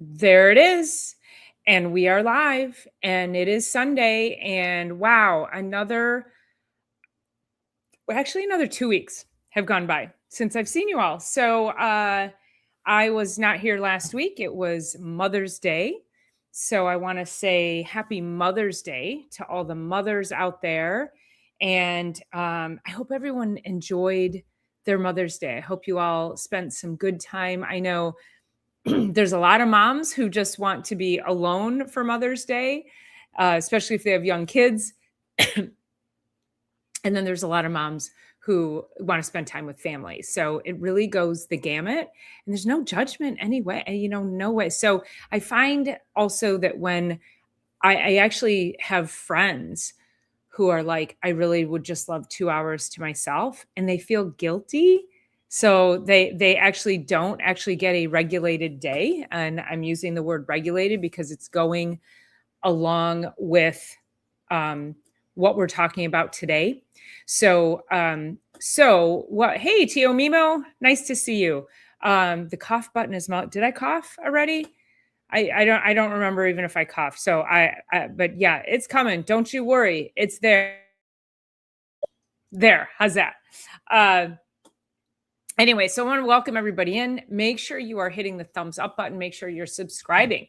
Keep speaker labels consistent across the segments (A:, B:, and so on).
A: There it is. And we are live, and it is Sunday. And wow, another 2 weeks have gone by since I've seen you all. So I was not here last week. It was Mother's Day. So I want to say happy Mother's Day to all the mothers out there. And I hope everyone enjoyed their Mother's Day. I hope you all spent some good time. I know there's a lot of moms who just want to be alone for Mother's Day, especially if they have young kids. And then there's a lot of moms who want to spend time with family. So it really goes the gamut, and there's no judgment anyway, no way. So I find also that when I actually have friends who are like, I really would just love 2 hours to myself, and they feel guilty. So they actually don't actually get a regulated day. And I'm using the word regulated because it's going along with what we're talking about today. So what? Hey, Tio Mimo, nice to see you. The cough button is did I cough already? I don't remember even if I coughed. So but yeah, it's coming. Don't you worry. It's there. There. How's that? Anyway, so I want to welcome everybody in. Make sure you are hitting the thumbs up button. Make sure you're subscribing.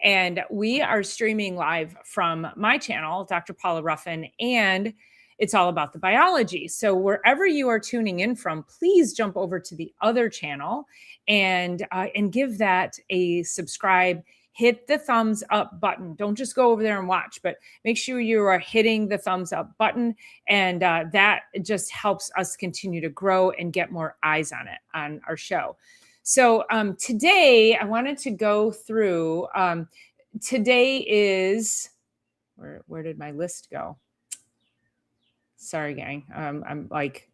A: And we are streaming live from my channel, Dr. Paula Ruffin, and it's all about the biology. So wherever you are tuning in from, please jump over to the other channel and give that a subscribe. Hit the thumbs up button. Don't just go over there and watch, but make sure you are hitting the thumbs up button. And that just helps us continue to grow and get more eyes on it, on our show. So today I wanted to go through, today is, where did my list go? Sorry, gang. I'm like,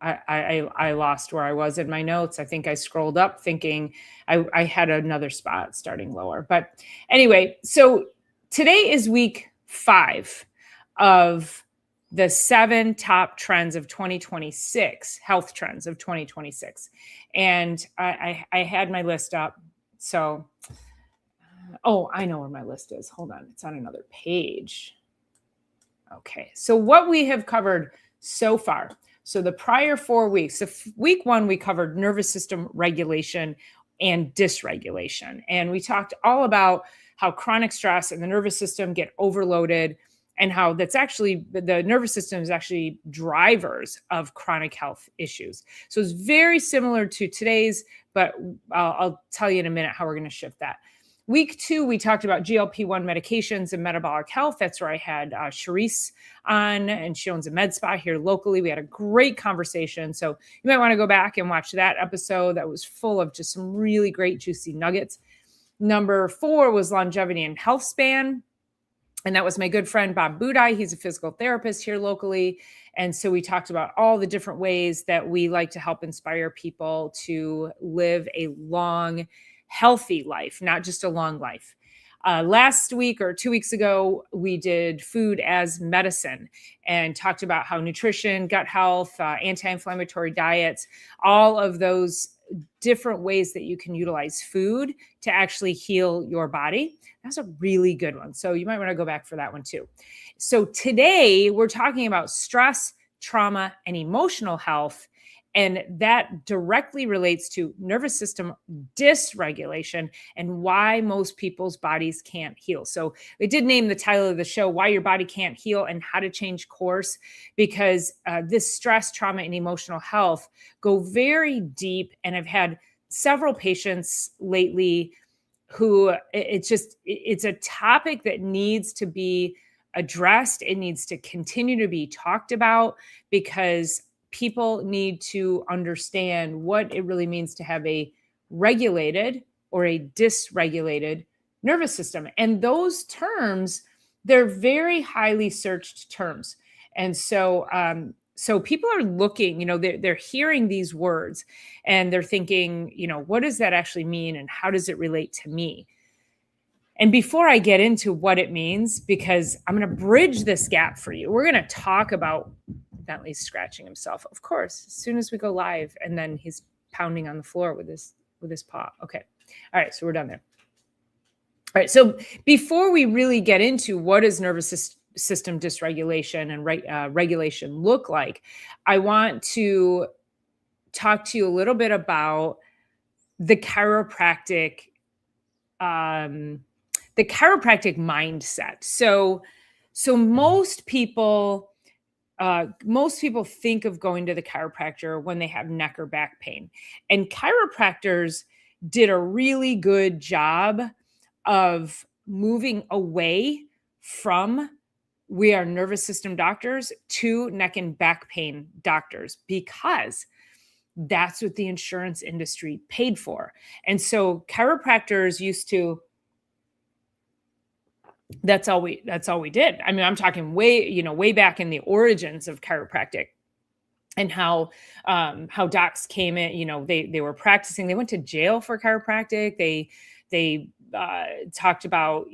A: I lost where I was in my notes. I think I scrolled up thinking I had another spot starting lower. But anyway, so today is week 5 of the 7 top trends of 2026, health trends of 2026. And I had my list up. So, I know where my list is. Hold on. It's on another page. Okay. So what we have covered so far. So the prior 4 weeks, so week 1, we covered nervous system regulation and dysregulation. And we talked all about how chronic stress and the nervous system get overloaded, and how that's actually, the nervous system is actually drivers of chronic health issues. So it's very similar to today's, but I'll tell you in a minute how we're going to shift that. Week 2, we talked about GLP-1 medications and metabolic health. That's where I had Charisse on, and she owns a med spa here locally. We had a great conversation. So you might want to go back and watch that episode. That was full of just some really great juicy nuggets. Number 4 was longevity and health span. And that was my good friend, Bob Budai. He's a physical therapist here locally. And so we talked about all the different ways that we like to help inspire people to live a long, healthy life, not just a long life. Last week or 2 weeks ago, we did food as medicine and talked about how nutrition, gut health, anti-inflammatory diets, all of those different ways that you can utilize food to actually heal your body. That's a really good one. So you might want to go back for that one too. So today we're talking about stress, trauma, and emotional health. And that directly relates to nervous system dysregulation and why most people's bodies can't heal. So we did name the title of the show, Why Your Body Can't Heal and How to Change Course, because this stress, trauma, and emotional health go very deep. And I've had several patients lately who it's a topic that needs to be addressed. It needs to continue to be talked about, because people need to understand what it really means to have a regulated or a dysregulated nervous system. And those terms, they're very highly searched terms. And so, people are looking, they're hearing these words and they're thinking, what does that actually mean? And how does it relate to me? And before I get into what it means, because I'm going to bridge this gap for you, we're going to talk about Bentley's scratching himself, of course, as soon as we go live, and then he's pounding on the floor with his paw. Okay. All right. So we're done there. All right. So before we really get into what does system dysregulation and regulation look like, I want to talk to you a little bit about the chiropractic um, the chiropractic mindset. So most people think of going to the chiropractor when they have neck or back pain, and chiropractors did a really good job of moving away from we are nervous system doctors to neck and back pain doctors because that's what the insurance industry paid for. And so chiropractors used to that's all we did. I mean, I'm talking way back in the origins of chiropractic and how docs came in, they were practicing, they went to jail for chiropractic. They talked about,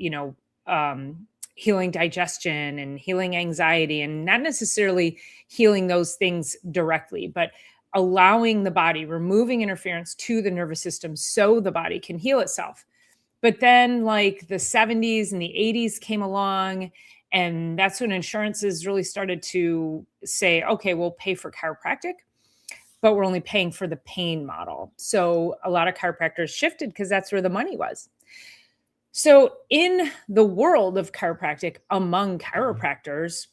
A: healing digestion and healing anxiety, and not necessarily healing those things directly, but allowing the body, removing interference to the nervous system so the body can heal itself. But then like the 70s and the 80s came along, and that's when insurances really started to say, okay, we'll pay for chiropractic, but we're only paying for the pain model. So a lot of chiropractors shifted because that's where the money was. So in the world of chiropractic, among chiropractors,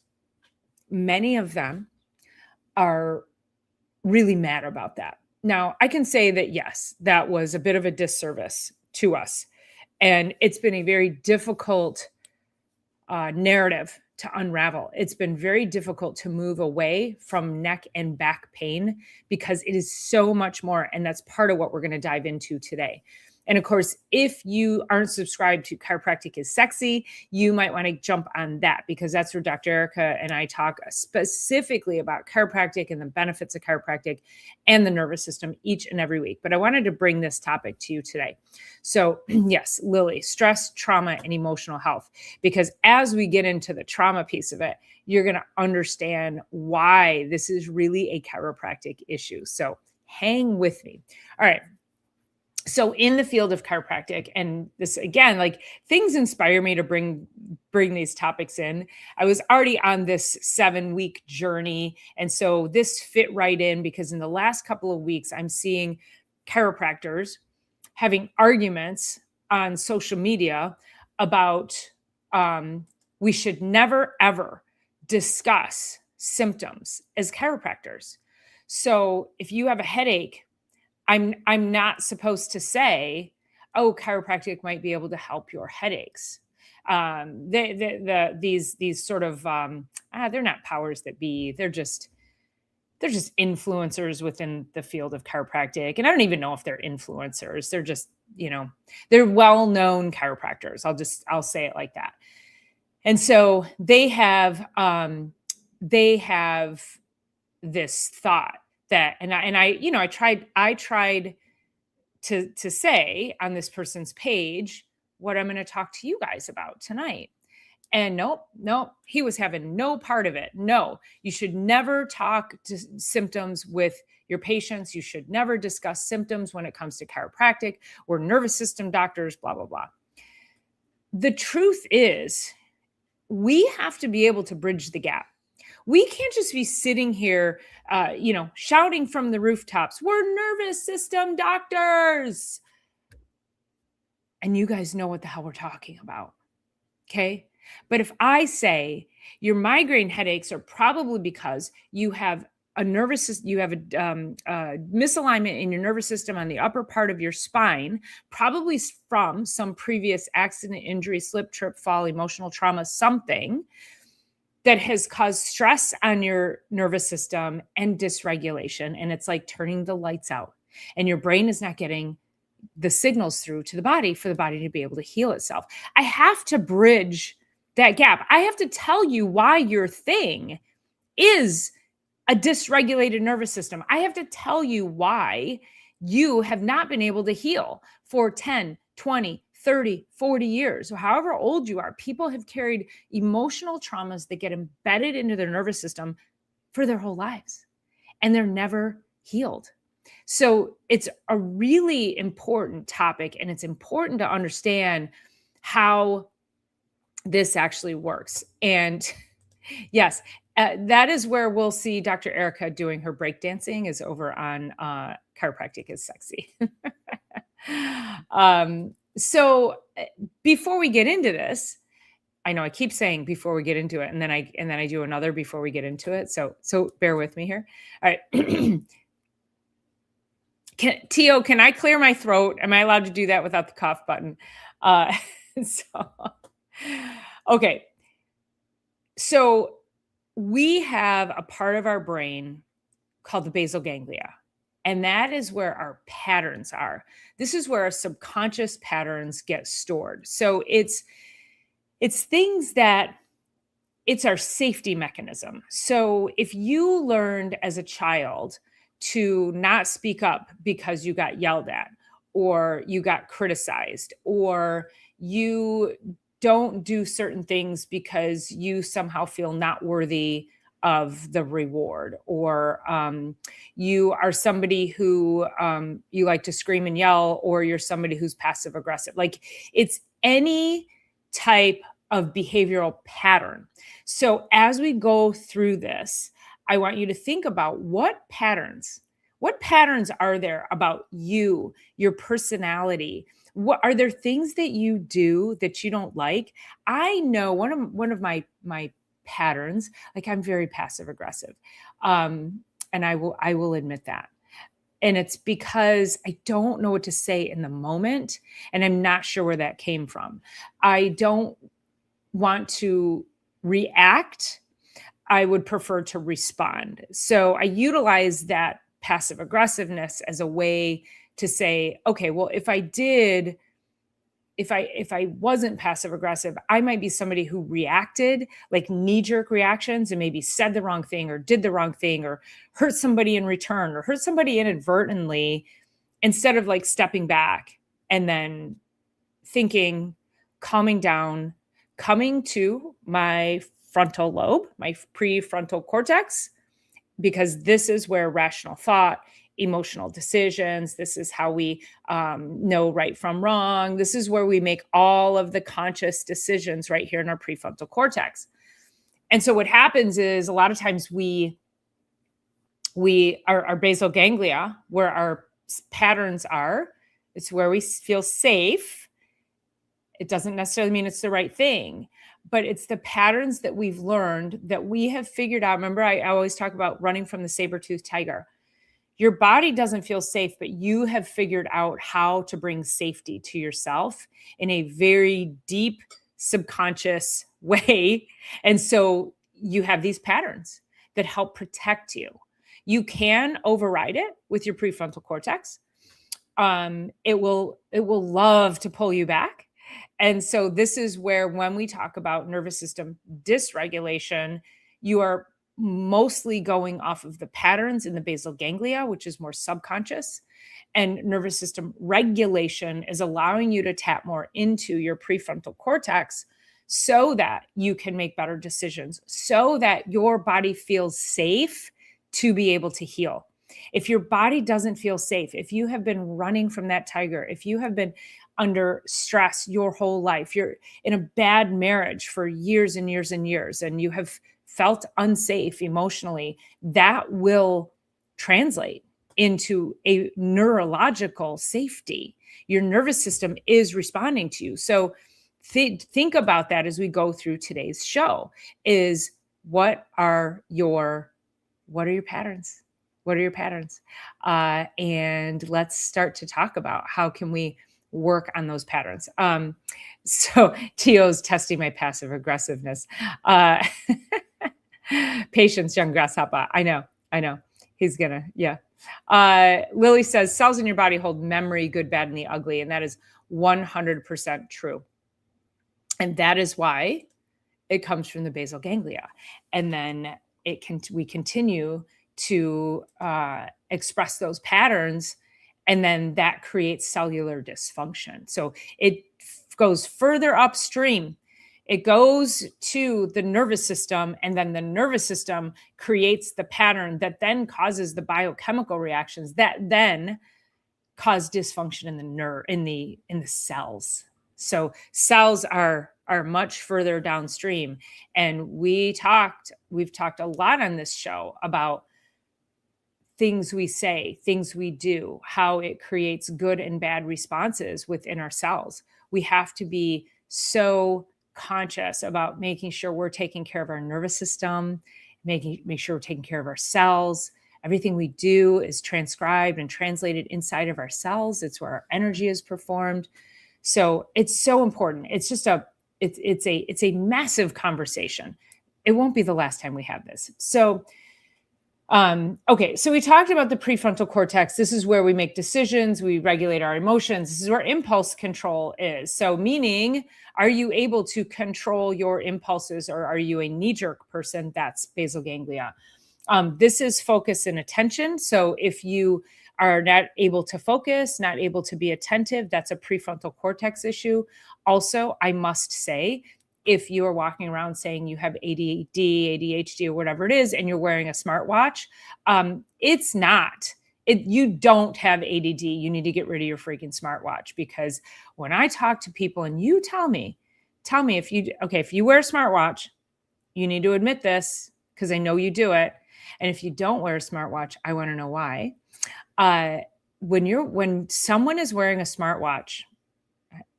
A: many of them are really mad about that. Now, I can say that, yes, that was a bit of a disservice to us. And it's been a very difficult narrative to unravel. It's been very difficult to move away from neck and back pain because it is so much more. And that's part of what we're going to dive into today. And of course, if you aren't subscribed to Chiropractic is Sexy, you might want to jump on that, because that's where Dr. Erica and I talk specifically about chiropractic and the benefits of chiropractic and the nervous system each and every week. But I wanted to bring this topic to you today. So yes, Lily, stress, trauma, and emotional health, because as we get into the trauma piece of it, you're going to understand why this is really a chiropractic issue. So hang with me. All right. So in the field of chiropractic, and this again, like, things inspire me to bring these topics in. I was already on this 7-week journey. And so this fit right in, because in the last couple of weeks, I'm seeing chiropractors having arguments on social media about we should never, ever discuss symptoms as chiropractors. So if you have a headache, I'm not supposed to say, oh, chiropractic might be able to help your headaches. These sort of they're not powers that be. They're just influencers within the field of chiropractic, and I don't even know if they're influencers. They're just they're well-known chiropractors. I'll say it like that. And so they have this thought that, and I tried to say on this person's page what I'm going to talk to you guys about tonight. And nope, he was having no part of it. No, you should never talk to symptoms with your patients. You should never discuss symptoms when it comes to chiropractic. We're nervous system doctors, blah, blah, blah. The truth is, we have to be able to bridge the gap. We can't just be sitting here, shouting from the rooftops, we're nervous system doctors. And you guys know what the hell we're talking about. Okay. But if I say your migraine headaches are probably because you have a misalignment in your nervous system on the upper part of your spine, probably from some previous accident, injury, slip, trip, fall, emotional trauma, something that has caused stress on your nervous system and dysregulation. And it's like turning the lights out, and your brain is not getting the signals through to the body for the body to be able to heal itself. I have to bridge that gap. I have to tell you why your thing is a dysregulated nervous system. I have to tell you why you have not been able to heal for 10, 20, 30, 40 years, or however old you are. People have carried emotional traumas that get embedded into their nervous system for their whole lives, and they're never healed. So it's a really important topic, and it's important to understand how this actually works. And yes, that is where we'll see Dr. Erica doing her breakdancing, is over on Chiropractic is Sexy. So before we get into this, I know I keep saying before we get into it, and then I do another before we get into it. So bear with me here. All right. Tio, can I clear my throat? Am I allowed to do that without the cough button? So, okay. So we have a part of our brain called the basal ganglia, and that is where our patterns are. This is where our subconscious patterns get stored. So it's things that it's our safety mechanism. So if you learned as a child to not speak up because you got yelled at, or you got criticized, or you don't do certain things because you somehow feel not worthy of the reward, or you are somebody who you like to scream and yell, or you're somebody who's passive aggressive. Like, it's any type of behavioral pattern. So as we go through this, I want you to think about what patterns are there about you, your personality? What are there things that you do that you don't like? I know one of my patterns, like, I'm very passive aggressive. And I will admit that. And it's because I don't know what to say in the moment, and I'm not sure where that came from. I don't want to react. I would prefer to respond. So I utilize that passive aggressiveness as a way to say, okay, well, if I wasn't passive aggressive, I might be somebody who reacted, like knee-jerk reactions, and maybe said the wrong thing, or did the wrong thing, or hurt somebody in return, or hurt somebody inadvertently, instead of like stepping back and then thinking, calming down, coming to my frontal lobe, my prefrontal cortex, because this is where rational thought, emotional decisions, this is how we know right from wrong. This is where we make all of the conscious decisions right here in our prefrontal cortex. And so what happens is, a lot of times our basal ganglia, where our patterns are, it's where we feel safe. It doesn't necessarily mean it's the right thing, but it's the patterns that we've learned, that we have figured out. Remember, I always talk about running from the saber-toothed tiger. Your body doesn't feel safe, but you have figured out how to bring safety to yourself in a very deep subconscious way. And so you have these patterns that help protect you. You can override it with your prefrontal cortex. It will love to pull you back. And so this is where, when we talk about nervous system dysregulation, you are mostly going off of the patterns in the basal ganglia, which is more subconscious. And nervous system regulation is allowing you to tap more into your prefrontal cortex, so that you can make better decisions, so that your body feels safe to be able to heal. If your body doesn't feel safe, if you have been running from that tiger, if you have been under stress your whole life, you're in a bad marriage for years and years and years, and you have felt unsafe emotionally, that will translate into a neurological safety. Your nervous system is responding to you. So think about that as we go through today's show, is what are your patterns? What are your patterns? And let's start to talk about how can we work on those patterns. So Tio's testing my passive aggressiveness. Patience, young grasshopper. I know. He's gonna, yeah. Lily says, cells in your body hold memory, good, bad, and the ugly. And that is 100% true. And that is why it comes from the basal ganglia. And then we continue to express those patterns, and then that creates cellular dysfunction. So it goes further upstream. It goes to the nervous system, and then the nervous system creates the pattern that then causes the biochemical reactions that then cause dysfunction in the cells. So cells are much further downstream. And we've talked a lot on this show about things we say, things we do, how it creates good and bad responses within our cells. We have to be so conscious about making sure we're taking care of our nervous system, make sure we're taking care of our cells. Everything we do is transcribed and translated inside of our cells. It's where our energy is performed. So it's so important. It's just it's a massive conversation. It won't be the last time we have this. So okay, so we talked about the prefrontal cortex. This is where we make decisions, we regulate our emotions. This is where impulse control is. So meaning, are you able to control your impulses, or are you a knee-jerk person? That's basal ganglia. This is focus and attention. So if you are not able to focus, not able to be attentive, that's a prefrontal cortex issue. Also, I must say, if you are walking around saying you have ADD, ADHD, or whatever it is, and you're wearing a smartwatch, it's not. You don't have ADD. You need to get rid of your freaking smartwatch, because when I talk to people and you tell me if you wear a smartwatch, you need to admit this, because I know you do it. And if you don't wear a smartwatch, I want to know why. When someone is wearing a smartwatch,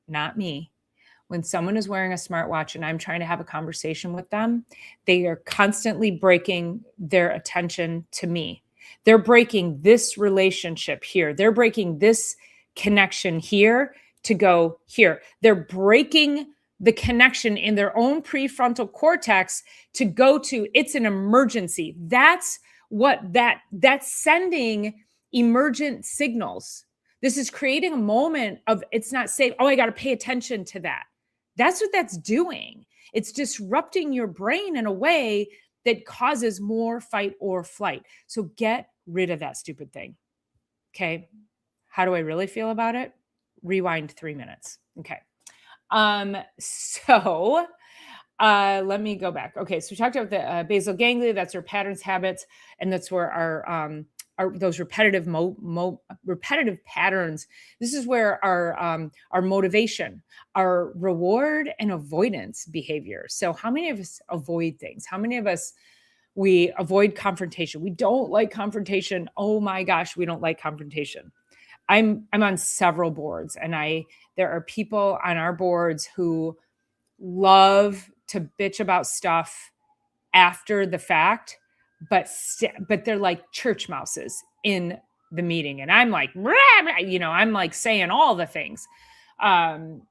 A: not me, when someone is wearing a smartwatch and I'm trying to have a conversation with them, they are constantly breaking their attention to me. They're breaking this relationship here. They're breaking this connection here to go here. They're breaking the connection in their own prefrontal cortex to go to, it's an emergency. That's sending emergent signals. This is creating a moment of, it's not safe. Oh, I got to pay attention to that. That's what that's doing. It's disrupting your brain in a way that causes more fight or flight. So get rid of that stupid thing. Okay. How do I really feel about it? Rewind 3 minutes. Okay. Let me go back. Okay. So we talked about the basal ganglia. That's where patterns, habits, and that's where our those repetitive repetitive patterns. This is where our motivation, our reward and avoidance behavior. So how many of us avoid things? How many of us, we avoid confrontation? We don't like confrontation. Oh my gosh, we don't like confrontation. I'm on several boards, and there are people on our boards who love to bitch about stuff after the fact, but they're like church mouses in the meeting. And I'm like, I'm like saying all the things. And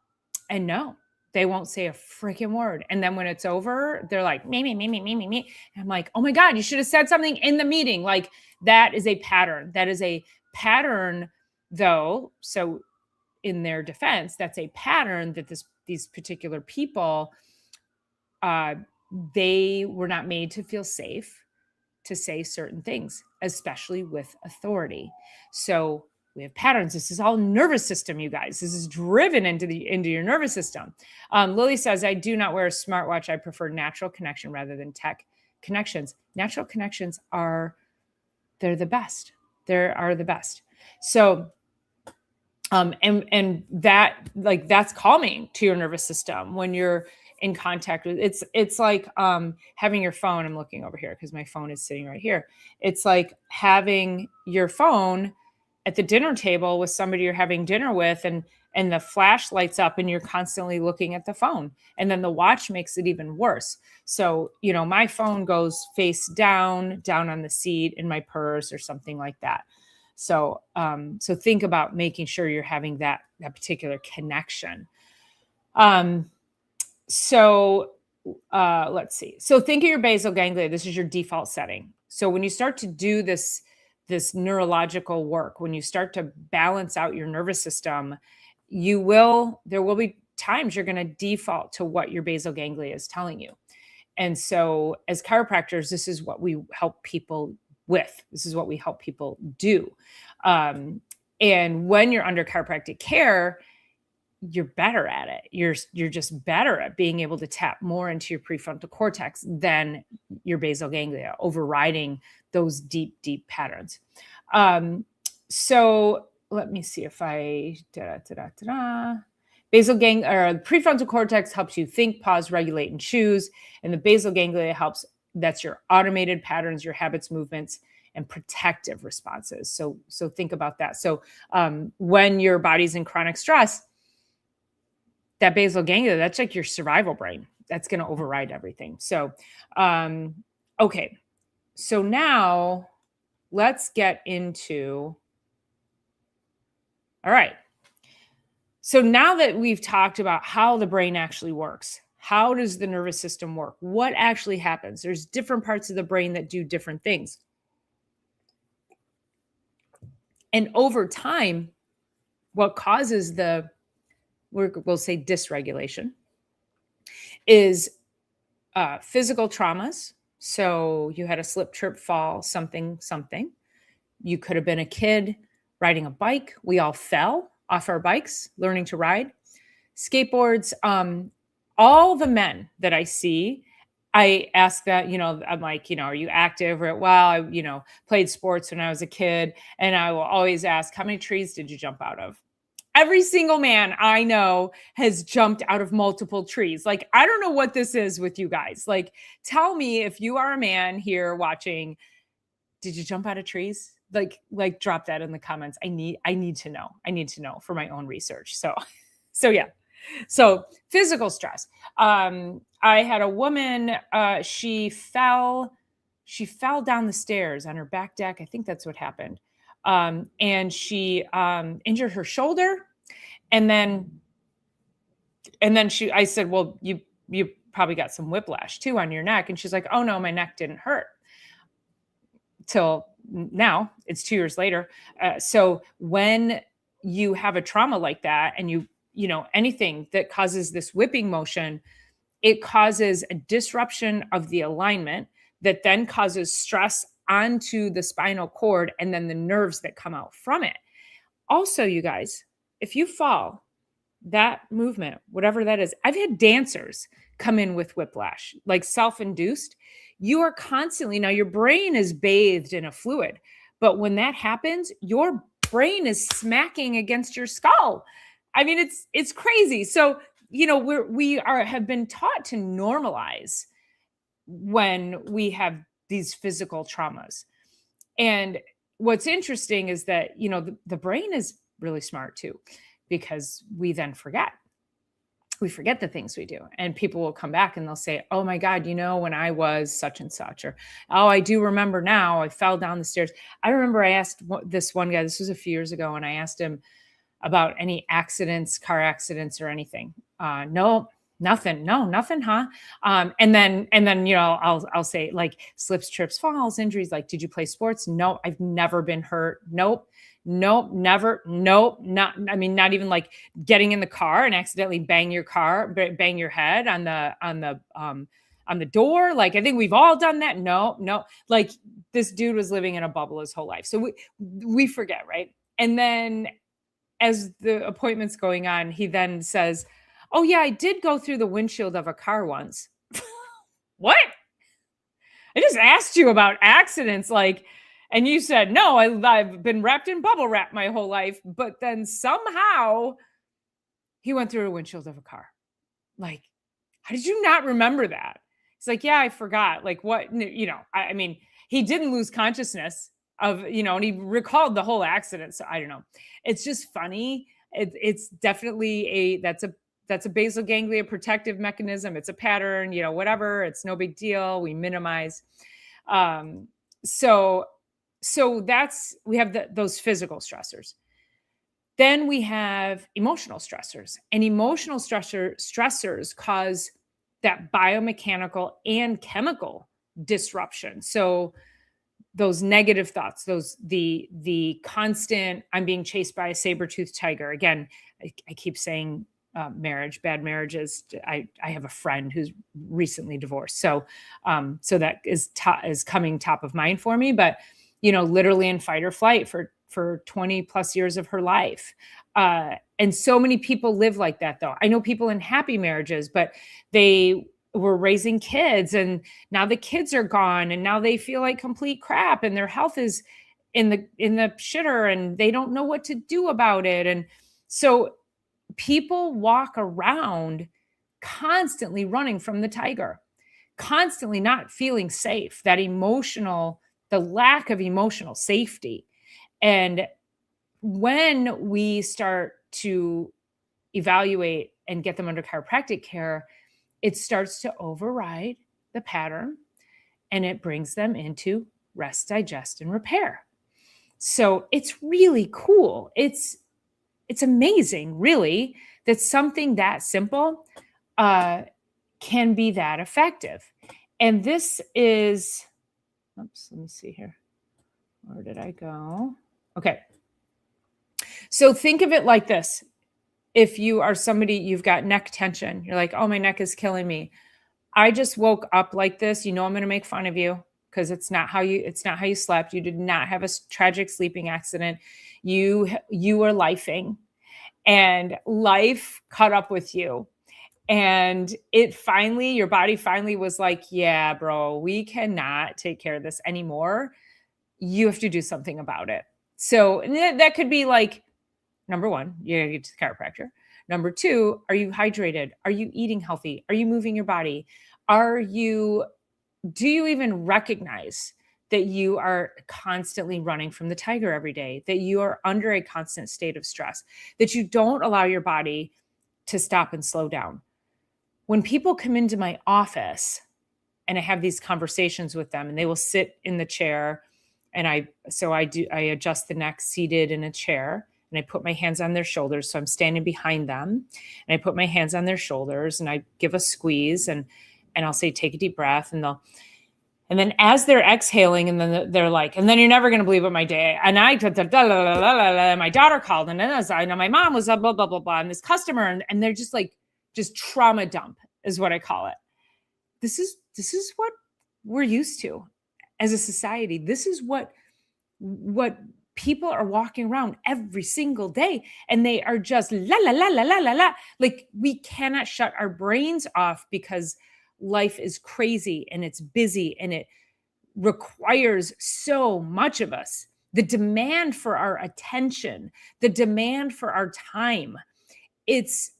A: no, they won't say a freaking word. And then when it's over, they're like, me. And I'm like, oh my God, you should have said something in the meeting. Like, that is a pattern. That is a pattern, though. So in their defense, that's a pattern that these particular people, they were not made to feel safe to say certain things, especially with authority. So we have patterns. This is all nervous system, you guys. This is driven into your nervous system. Lily says, I do not wear a smartwatch. I prefer natural connection rather than tech connections. Natural connections they're the best. They are the best. So, and that, like, that's calming to your nervous system when you're in contact with it's like having your phone. I'm looking over here because my phone is sitting right here. It's like having your phone at the dinner table with somebody you're having dinner with, and the flash lights up and you're constantly looking at the phone, and then the watch makes it even worse. So, my phone goes face down on the seat in my purse or something like that. So think about making sure you're having that particular connection. So let's see. So think of your basal ganglia. This is your default setting. So when you start to do this neurological work, when you start to balance out your nervous system, there will be times you're going to default to what your basal ganglia is telling you. And so as chiropractors, this is what we help people with. This is what we help people do. And when you're under chiropractic care, you're better at it. You're just better at being able to tap more into your prefrontal cortex than your basal ganglia, overriding those deep patterns. So let me see if I Prefrontal cortex helps you think, pause, regulate, and choose. And the basal ganglia helps, that's your automated patterns, your habits, movements, and protective responses. So think about that. So when your body's in chronic stress, that basal ganglia, that's like your survival brain. That's going to override everything. So, okay. So now let's get into, all right. So now that we've talked about how the brain actually works, how does the nervous system work? What actually happens? There's different parts of the brain that do different things. And over time, what causes we'll say dysregulation is physical traumas. So you had a slip, trip, fall, something. You could have been a kid riding a bike. We all fell off our bikes, learning to ride. Skateboards, all the men that I see, I ask that, I'm like, are you active? Or, well, I, played sports when I was a kid. And I will always ask, how many trees did you jump out of? Every single man I know has jumped out of multiple trees. Like, I don't know what this is with you guys. Like, tell me if you are a man here watching, did you jump out of trees? Like drop that in the comments. I need to know. I need to know for my own research. So yeah. So physical stress. I had a woman, she fell down the stairs on her back deck. I think that's what happened. And she injured her shoulder. And then I said, well, you probably got some whiplash too on your neck. And she's like, oh no, my neck didn't hurt. Till now, it's 2 years later. So when you have a trauma like that, and anything that causes this whipping motion, it causes a disruption of the alignment that then causes stress onto the spinal cord and then the nerves that come out from it. Also, you guys, if you fall, that movement, whatever that is, I've had dancers come in with whiplash, like self-induced. You are constantly, now your brain is bathed in a fluid, but when that happens, your brain is smacking against your skull. I mean, it's crazy. So, we have been taught to normalize when we have these physical traumas. And what's interesting is that, the brain is really smart too, because we then forget. We forget the things we do, and people will come back and they'll say, oh my God, when I was such and such, or, oh, I do remember now, I fell down the stairs. I remember I asked this one guy, this was a few years ago, and I asked him about any accidents, car accidents or anything. No, nothing. No, nothing, huh? And then, I'll say like slips, trips, falls, injuries. Like, did you play sports? No, I've never been hurt. Nope, never. Nope, not even like getting in the car and accidentally bang your head on the door. Like, I think we've all done that. No. Like, this dude was living in a bubble his whole life. So we forget, right? And then as the appointment's going on, he then says, oh yeah, I did go through the windshield of a car once. What? I just asked you about accidents, and you said, no, I've been wrapped in bubble wrap my whole life. But then somehow he went through a windshield of a car. Like, how did you not remember that? He's like, yeah, I forgot. Like, what, I mean, he didn't lose consciousness of, and he recalled the whole accident. So I don't know. It's just funny. It's definitely that's a basal ganglia protective mechanism. It's a pattern, whatever. It's no big deal. We minimize. So we have those physical stressors. Then we have emotional stressors, and emotional stressors cause that biomechanical and chemical disruption. So those negative thoughts, the constant, I'm being chased by a saber-toothed tiger. Again, I keep saying bad marriages. I have a friend who's recently divorced. So that is coming top of mind for me, but literally in fight or flight for 20 plus years of her life. And so many people live like that though. I know people in happy marriages, but they were raising kids and now the kids are gone and now they feel like complete crap and their health is in the shitter and they don't know what to do about it. And so people walk around constantly running from the tiger, constantly not feeling safe, the lack of emotional safety. And when we start to evaluate and get them under chiropractic care, it starts to override the pattern and it brings them into rest, digest, and repair. So it's really cool. It's amazing, really, that something that simple can be that effective. And this is, oops, let me see here. Where did I go? Okay. So think of it like this. If you are somebody, you've got neck tension, you're like, oh, my neck is killing me. I just woke up like this. I'm going to make fun of you because it's not how you slept. You did not have a tragic sleeping accident. You were lifing, and life caught up with you. And your body finally was like, yeah, bro, we cannot take care of this anymore. You have to do something about it. So that could be like, number one, you gotta get to the chiropractor. Number two, are you hydrated? Are you eating healthy? Are you moving your body? Do you even recognize that you are constantly running from the tiger every day, that you are under a constant state of stress, that you don't allow your body to stop and slow down? When people come into my office and I have these conversations with them, and they will sit in the chair, and I adjust the neck seated in a chair, and I put my hands on their shoulders. So I'm standing behind them, and I put my hands on their shoulders, and I give a squeeze, and I'll say, take a deep breath. And then as they're exhaling, and then they're like, and then you're never going to believe what my day. And my daughter called, and then I know my mom was blah, blah, blah, blah. And this customer, and they're just like, just trauma dump is what I call it. This is what we're used to as a society. This is what people are walking around every single day, and they are just la la la la la la la. Like, we cannot shut our brains off because life is crazy and it's busy and it requires so much of us. The demand for our attention, the demand for our time, it's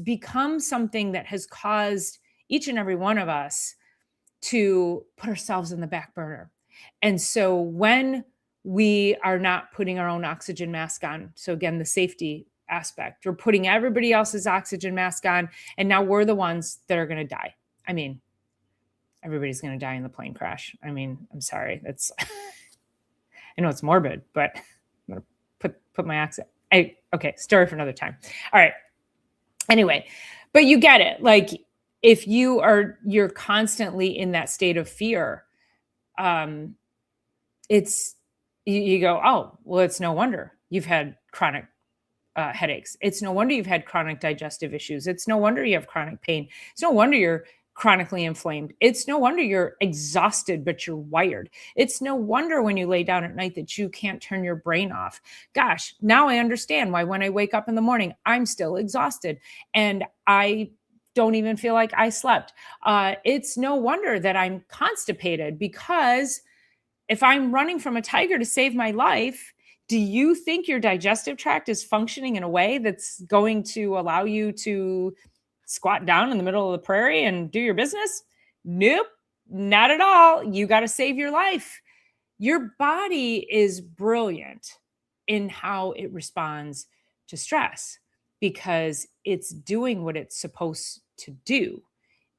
A: become something that has caused each and every one of us to put ourselves in the back burner. And so when we are not putting our own oxygen mask on, so again, the safety aspect, we're putting everybody else's oxygen mask on, and now we're the ones that are going to die. I mean, everybody's going to die in the plane crash. I mean, I'm sorry. That's, I know it's morbid, but I'm going to put my accent. Okay, story for another time. All right. Anyway, but you get it. Like, if you're constantly in that state of fear, you go, oh, well, it's no wonder you've had chronic headaches. It's no wonder you've had chronic digestive issues. It's no wonder you have chronic pain. It's no wonder you're chronically inflamed. It's no wonder you're exhausted, but you're wired. It's no wonder when you lay down at night that you can't turn your brain off. Gosh, now I understand why when I wake up in the morning, I'm still exhausted and I don't even feel like I slept. It's no wonder that I'm constipated, because if I'm running from a tiger to save my life, do you think your digestive tract is functioning in a way that's going to allow you to squat down in the middle of the prairie and do your business? Nope, not at all. You got to save your life. Your body is brilliant in how it responds to stress, because it's doing what it's supposed to do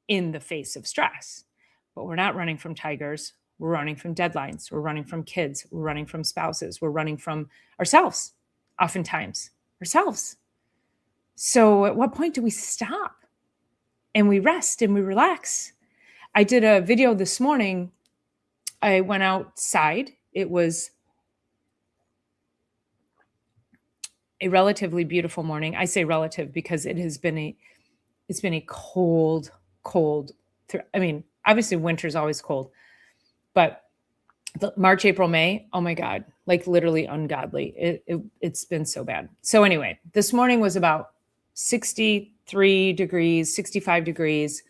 A: in the face of stress. But we're not running from tigers. We're running from deadlines. We're running from kids. We're running from spouses. We're running from ourselves, oftentimes ourselves. So at what point do we stop and we rest and we relax? I did a video this morning. I went outside. It was a relatively beautiful morning. I say relative because it's been a cold. I mean, obviously winter's always cold, but March, April, May, oh my God, like literally ungodly. It's been so bad. So anyway, this morning was about 63 degrees, 65 degrees.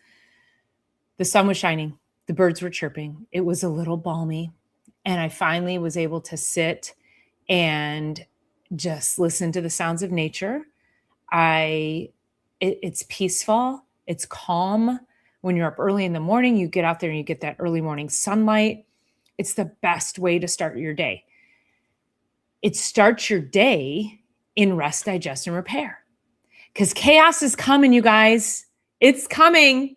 A: The sun was shining. The birds were chirping. It was a little balmy. And I finally was able to sit and just listen to the sounds of nature. It's peaceful. It's calm. When you're up early in the morning, you get out there and you get that early morning sunlight. It's the best way to start your day. It starts your day in rest, digest, and repair. Because chaos is coming, you guys. It's coming.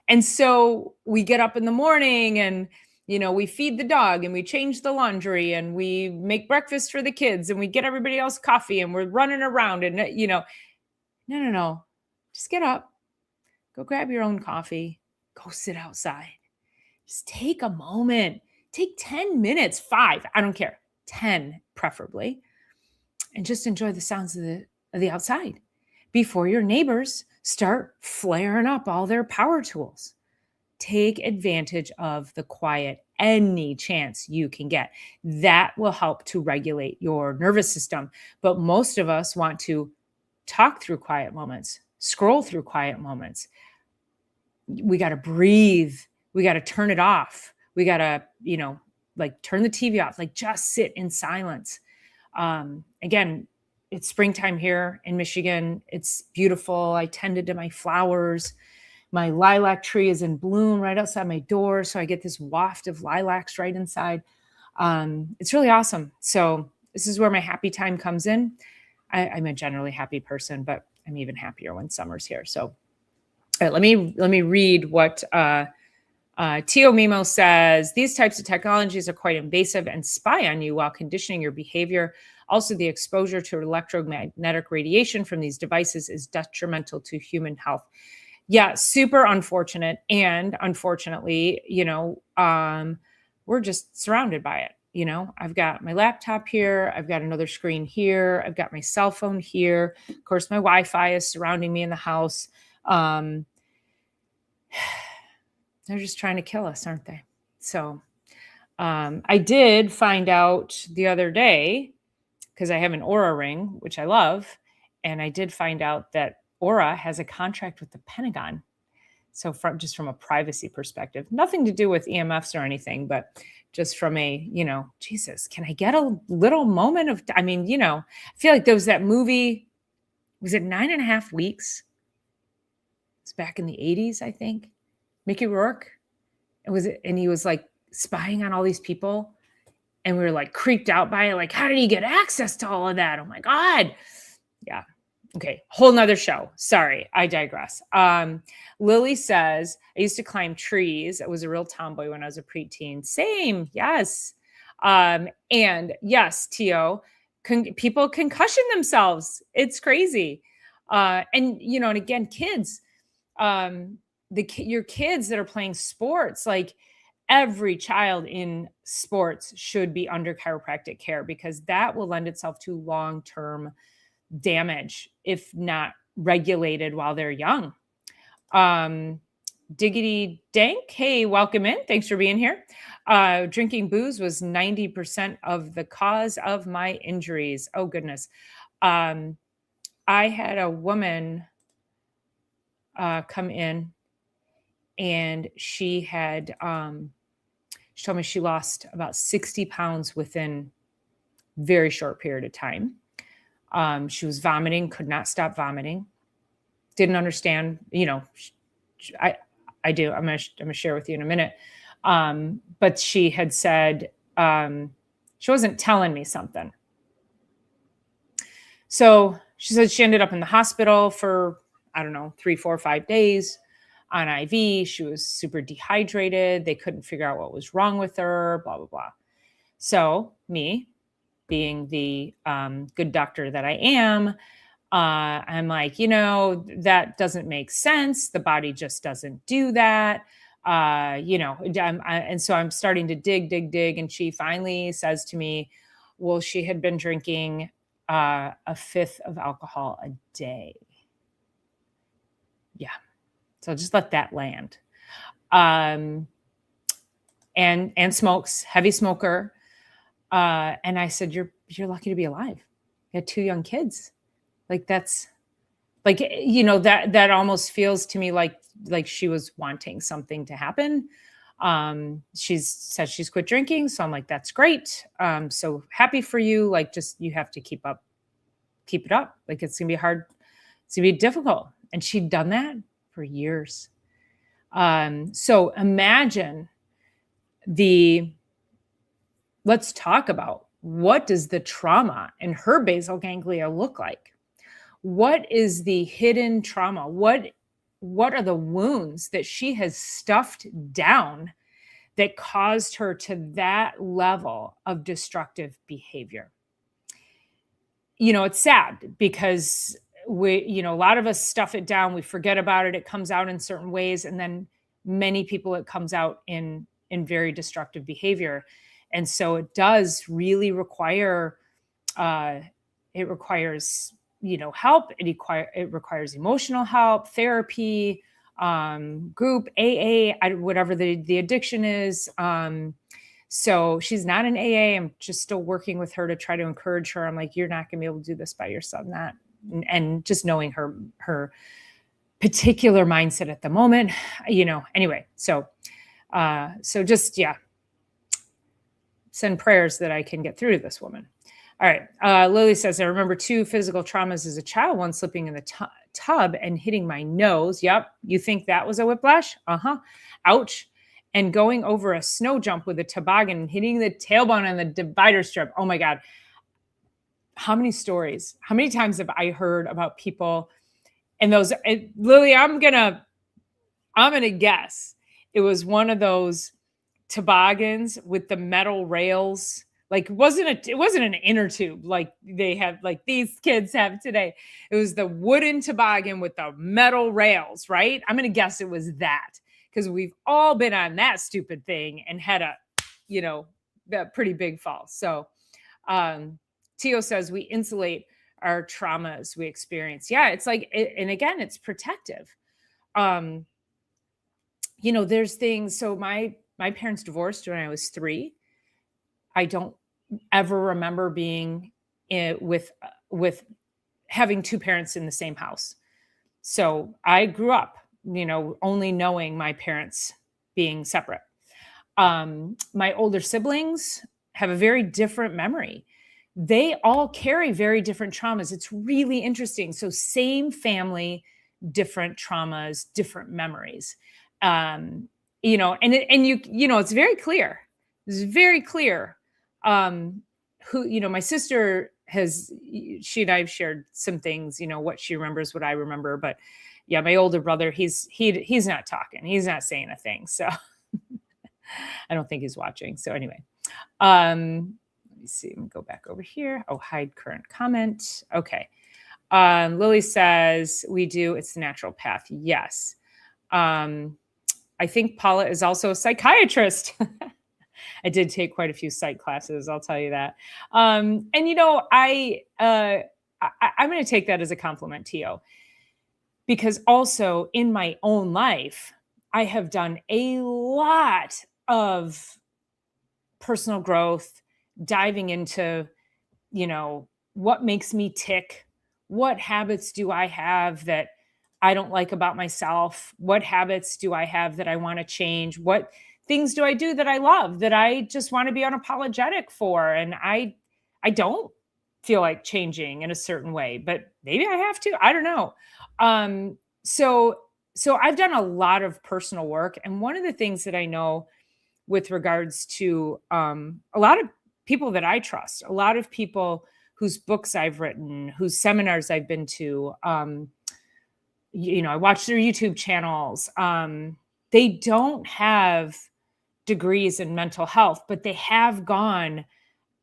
A: And so we get up in the morning and, we feed the dog and we change the laundry and we make breakfast for the kids and we get everybody else coffee and we're running around and, no. Just get up, go grab your own coffee, go sit outside. Just take a moment, take 10 minutes, 5, I don't care, 10 preferably, and just enjoy the sounds of the outside before your neighbors start flaring up all their power tools. Take advantage of the quiet any chance you can get. That will help to regulate your nervous system. But most of us want to talk through quiet moments, scroll through quiet moments. We got to breathe. We got to turn it off. We got to, turn the TV off, just sit in silence. Again, it's springtime here in Michigan. It's beautiful. I tended to my flowers. My lilac tree is in bloom right outside my door. So I get this waft of lilacs right inside. It's really awesome. So this is where my happy time comes in. I'm a generally happy person, but I'm even happier when summer's here. So all right, let me read what Tio Mimo says. These types of technologies are quite invasive and spy on you while conditioning your behavior. Also, the exposure to electromagnetic radiation from these devices is detrimental to human health. Yeah, super unfortunate. And unfortunately, we're just surrounded by it. I've got my laptop here. I've got another screen here. I've got my cell phone here. Of course, my Wi-Fi is surrounding me in the house. They're just trying to kill us, aren't they? So I did find out the other day, because I have an Aura ring, which I love. And I did find out that Aura has a contract with the Pentagon. So from a privacy perspective, nothing to do with EMFs or anything, but just from a, Jesus, can I get a little moment of, I feel like there was that movie, was it 9.5 Weeks? It's back in the 80s, I think. Mickey Rourke. And he was like spying on all these people. And we were like creeped out by it. Like, how did he get access to all of that? Oh my God. Yeah. Okay. Whole nother show. Sorry. I digress. Lily says, I used to climb trees. I was a real tomboy when I was a preteen. Same. Yes. And yes, Tio, people concussion themselves. It's crazy. And again, kids, your kids that are playing sports, like every child in sports should be under chiropractic care, because that will lend itself to long-term damage if not regulated while they're young. Diggity Dank, hey, welcome in. Thanks for being here. Drinking booze was 90% of the cause of my injuries. Oh, goodness. I had a woman come in, and she had, she told me she lost about 60 pounds within a very short period of time. She was vomiting, could not stop vomiting. Didn't understand, I do. I'm gonna share with you in a minute. But she had said she wasn't telling me something. So she said she ended up in the hospital for, I don't know, 3, 4, 5 days on IV. She was super dehydrated. They couldn't figure out what was wrong with her, blah, blah, blah. So me, being the good doctor that I am, I'm like, that doesn't make sense. The body just doesn't do that. And so I'm starting to dig. And she finally says to me, well, she had been drinking a 1/5 of alcohol a day. Yeah. So just let that land. And smokes, heavy smoker. And I said, you're lucky to be alive. You had 2 young kids. Like that's like, that almost feels to me like she was wanting something to happen. She's said she's quit drinking. So I'm like, that's great. So happy for you. Like, just, you have to keep it up. Like, it's gonna be hard It's gonna be difficult. And she'd done that for years. So imagine the let's talk about what does the trauma in her basal ganglia look like? What is the hidden trauma? What are the wounds that she has stuffed down that caused her to that level of destructive behavior? It's sad because a lot of us stuff it down, we forget about it, it comes out in certain ways, and then many people it comes out in very destructive behavior. And so it does really require uh it requires help. It requires emotional help, therapy, group AA, whatever the addiction is. So she's not an AA. I'm just still working with her to try to encourage her. I'm like, you're not going to be able to do this by yourself. Not, and just knowing her particular mindset at the moment, Anyway, so just send prayers that I can get through to this woman. All right. Lily says, I remember 2 physical traumas as a child, one slipping in the tub and hitting my nose. Yep. You think that was a whiplash? Uh-huh. Ouch. And going over a snow jump with a toboggan and hitting the tailbone on the divider strip. Oh my God. How many stories? How many times have I heard about people and those, Lily, I'm gonna guess it was one of those toboggans with the metal rails. Like it wasn't an inner tube like they have, like these kids have today. It was the wooden toboggan with the metal rails, right? I'm gonna guess it was that, because we've all been on that stupid thing and had a pretty big fall. So Tio says we insulate our traumas we experience. Yeah, it's like, and again, it's protective. There's things. So my parents divorced when I was 3. I don't ever remember being with having 2 parents in the same house. So I grew up, only knowing my parents being separate. My older siblings have a very different memory. They all carry very different traumas. It's really interesting. So same family, different traumas, different memories. And it's very clear. It's very clear. My sister she and I have shared some things, what she remembers, what I remember, but yeah, my older brother, he's not talking. He's not saying a thing. So I don't think he's watching. So anyway, let me see. Let me go back over here. Oh, hide current comment. Okay. Lily says we do. It's the natural path. Yes. I think Paula is also a psychiatrist. I did take quite a few psych classes, I'll tell you that. I'm going to take that as a compliment, Tio, because also in my own life, I have done a lot of personal growth, diving into, what makes me tick, what habits do I have that I don't like about myself, what habits do I have that I want to change, what things do I do that I love, that I just want to be unapologetic for, and I don't feel like changing in a certain way, but maybe I have to. I don't know. So I've done a lot of personal work, and one of the things that I know with regards to a lot of people that I trust, a lot of people whose books I've written, whose seminars I've been to, I watch their YouTube channels. They don't have degrees in mental health, but they have gone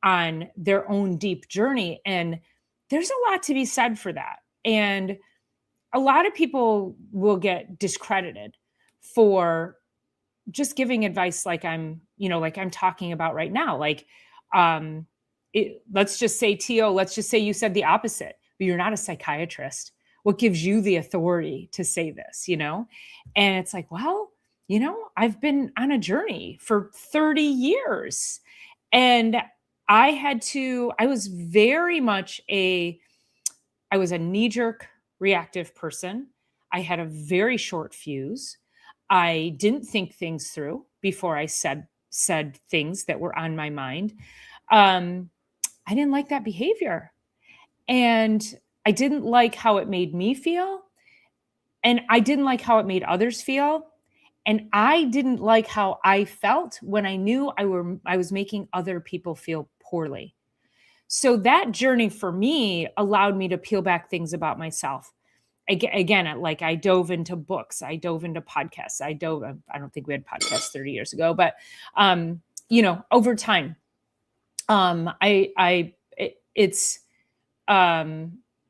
A: on their own deep journey. And there's a lot to be said for that. And a lot of people will get discredited for just giving advice like I'm talking about right now. Like, let's just say, Tio, let's just say you said the opposite, but you're not a psychiatrist. What gives you the authority to say this, And it's like, well, I've been on a journey for 30 years, and I was very much I was a knee-jerk reactive person. I had a very short fuse. I didn't think things through before I said things that were on my mind. I didn't like that behavior. And I didn't like how it made me feel, and I didn't like how it made others feel, and I didn't like how I felt when I knew I was making other people feel poorly. So that journey for me allowed me to peel back things about myself. Again, like I dove into books, I dove into podcasts, I don't think we had podcasts 30 years ago, but over time, it's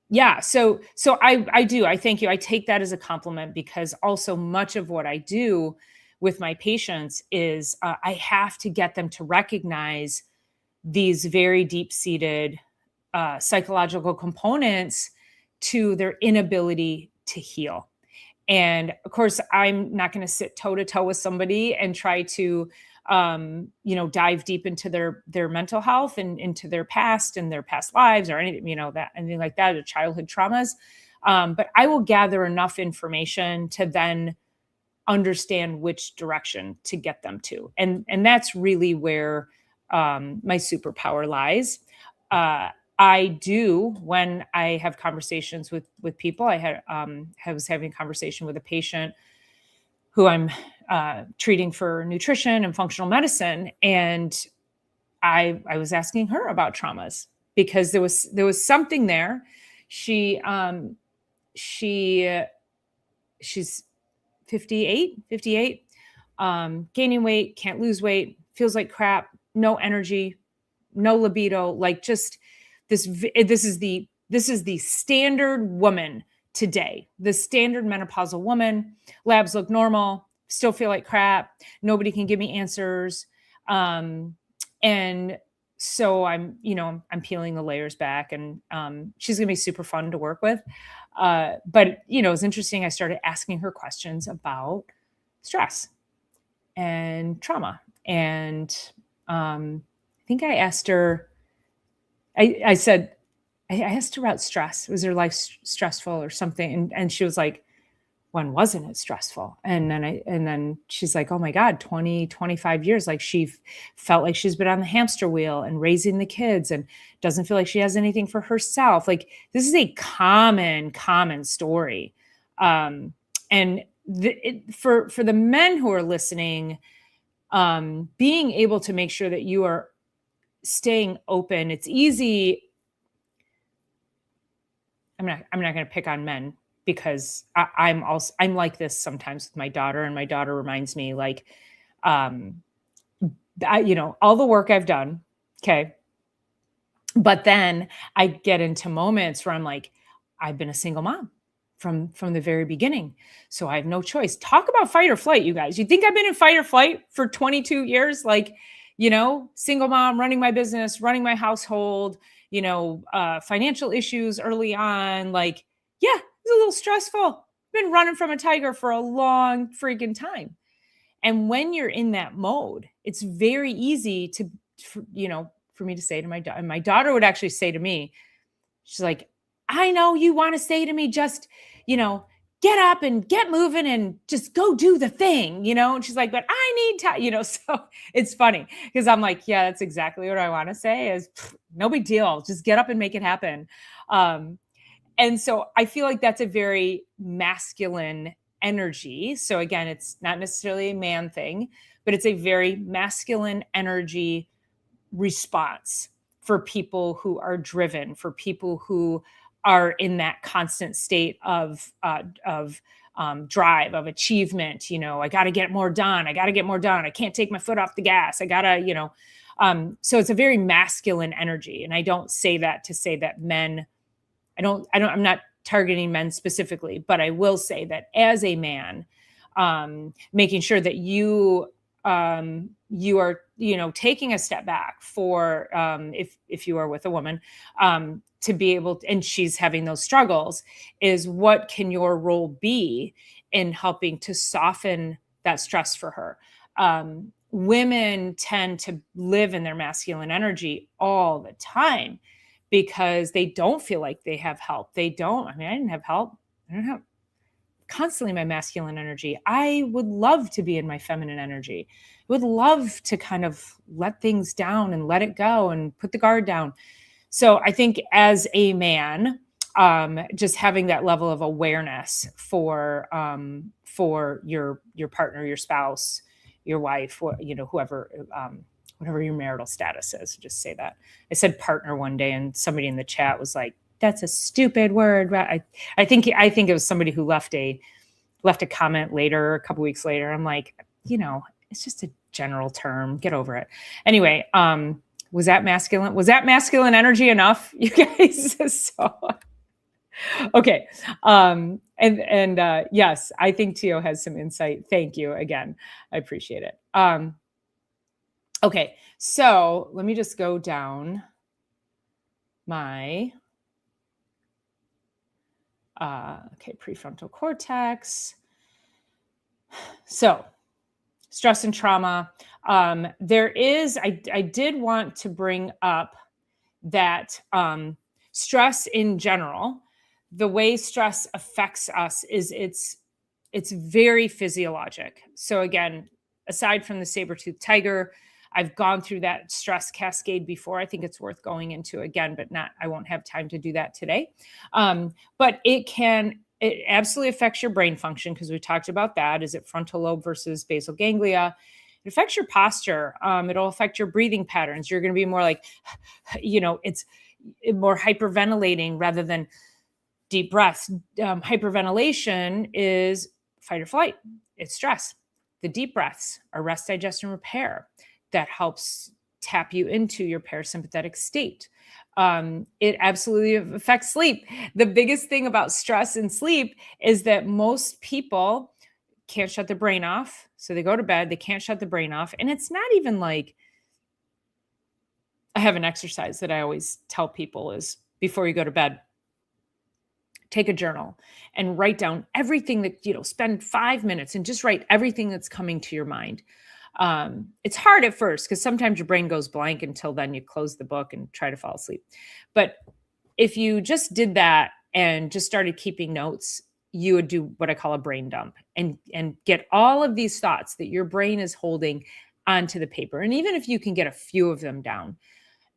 A: yeah. So I thank you. I take that as a compliment, because also much of what I do with my patients is I have to get them to recognize these very deep seated psychological components to their inability to heal. And of course, I'm not going to sit toe to toe with somebody and try to, dive deep into their mental health and into their past and their past lives or anything, anything like that, or childhood traumas. But I will gather enough information to then understand which direction to get them to, and that's really where my superpower lies. I do, when I have conversations with people. I was having a conversation with a patient who I'm treating for nutrition and functional medicine, and I was asking her about traumas, because there was something there. She she's 58, gaining weight, can't lose weight, feels like crap, no energy, no libido, like just this is the standard woman today, the standard menopausal woman. Labs look normal, still feel like crap, nobody can give me answers. And so I'm peeling the layers back, and she's gonna be super fun to work with. But it's interesting. I started asking her questions about stress and trauma, and I think I asked her. I said, I asked her about stress. Was her life stressful or something? And she was like, when wasn't it stressful? And then she's like, oh my God, 20, 25 years. Like felt like she's been on the hamster wheel and raising the kids and doesn't feel like she has anything for herself. Like, this is a common story. And for the men who are listening, being able to make sure that you are staying open. It's easy. I'm not going to pick on men, because I'm like this sometimes with my daughter, and my daughter reminds me, like, all the work I've done. Okay. But then I get into moments where I'm like, I've been a single mom from the very beginning, so I have no choice. Talk about fight or flight, you guys. You think I've been in fight or flight for 22 years? Like, single mom, running my business, running my household, financial issues early on. Like, yeah, it's a little stressful. Been running from a tiger for a long freaking time. And when you're in that mode, it's very easy for me to say to my daughter, and my daughter would actually say to me, she's like, I know you want to say to me, just, get up and get moving and just go do the thing, and she's like, but I need time, so it's funny, because I'm like, yeah, that's exactly what I want to say is no big deal. Just get up and make it happen. And so I feel like that's a very masculine energy. So again, it's not necessarily a man thing, but it's a very masculine energy response for people who are driven, for people who are in that constant state of drive, of achievement. I got to get more done. I can't take my foot off the gas. I gotta, so it's a very masculine energy. And I don't say that to say that men, I'm not targeting men specifically, but I will say that as a man, making sure that you are, taking a step back for, if you are with a woman, to be able to, and she's having those struggles, is what can your role be in helping to soften that stress for her? Women tend to live in their masculine energy all the time because they don't feel like they have help. I didn't have help. I don't have constantly my masculine energy. I would love to be in my feminine energy. I would love to kind of let things down and let it go and put the guard down. So I think as a man, just having that level of awareness for your partner, your spouse, your wife, whoever, whatever your marital status is. Just say that. I said partner one day, and somebody in the chat was like, "That's a stupid word." I think it was somebody who left a comment later, a couple weeks later. I'm like, it's just a general term. Get over it. Anyway, was that masculine? Was that masculine energy enough, you guys? So, okay. Yes, I think Tio has some insight. Thank you again. I appreciate it. Okay. So let me just go down my, prefrontal cortex. So stress and trauma. I did want to bring up that stress in general, the way stress affects us is it's very physiologic. So again, aside from the saber-toothed tiger, I've gone through that stress cascade before. I think it's worth going into again, but I won't have time to do that today. But it absolutely affects your brain function, because we talked about that. Is it frontal lobe versus basal ganglia? It affects your posture. It'll affect your breathing patterns. You're going to be more like, it's more hyperventilating rather than deep breaths. Hyperventilation is fight or flight. It's stress. The deep breaths are rest, digest, and repair. That helps tap you into your parasympathetic state. It absolutely affects sleep. The biggest thing about stress and sleep is that most people can't shut their brain off. So they go to bed, they can't shut the brain off. And it's not even like, I have an exercise that I always tell people is, before you go to bed, take a journal and write down everything that, spend 5 minutes and just write everything that's coming to your mind. It's hard at first because sometimes your brain goes blank. Until then you close the book and try to fall asleep. But if you just did that and just started keeping notes, you would do what I call a brain dump and get all of these thoughts that your brain is holding onto the paper. And even if you can get a few of them down,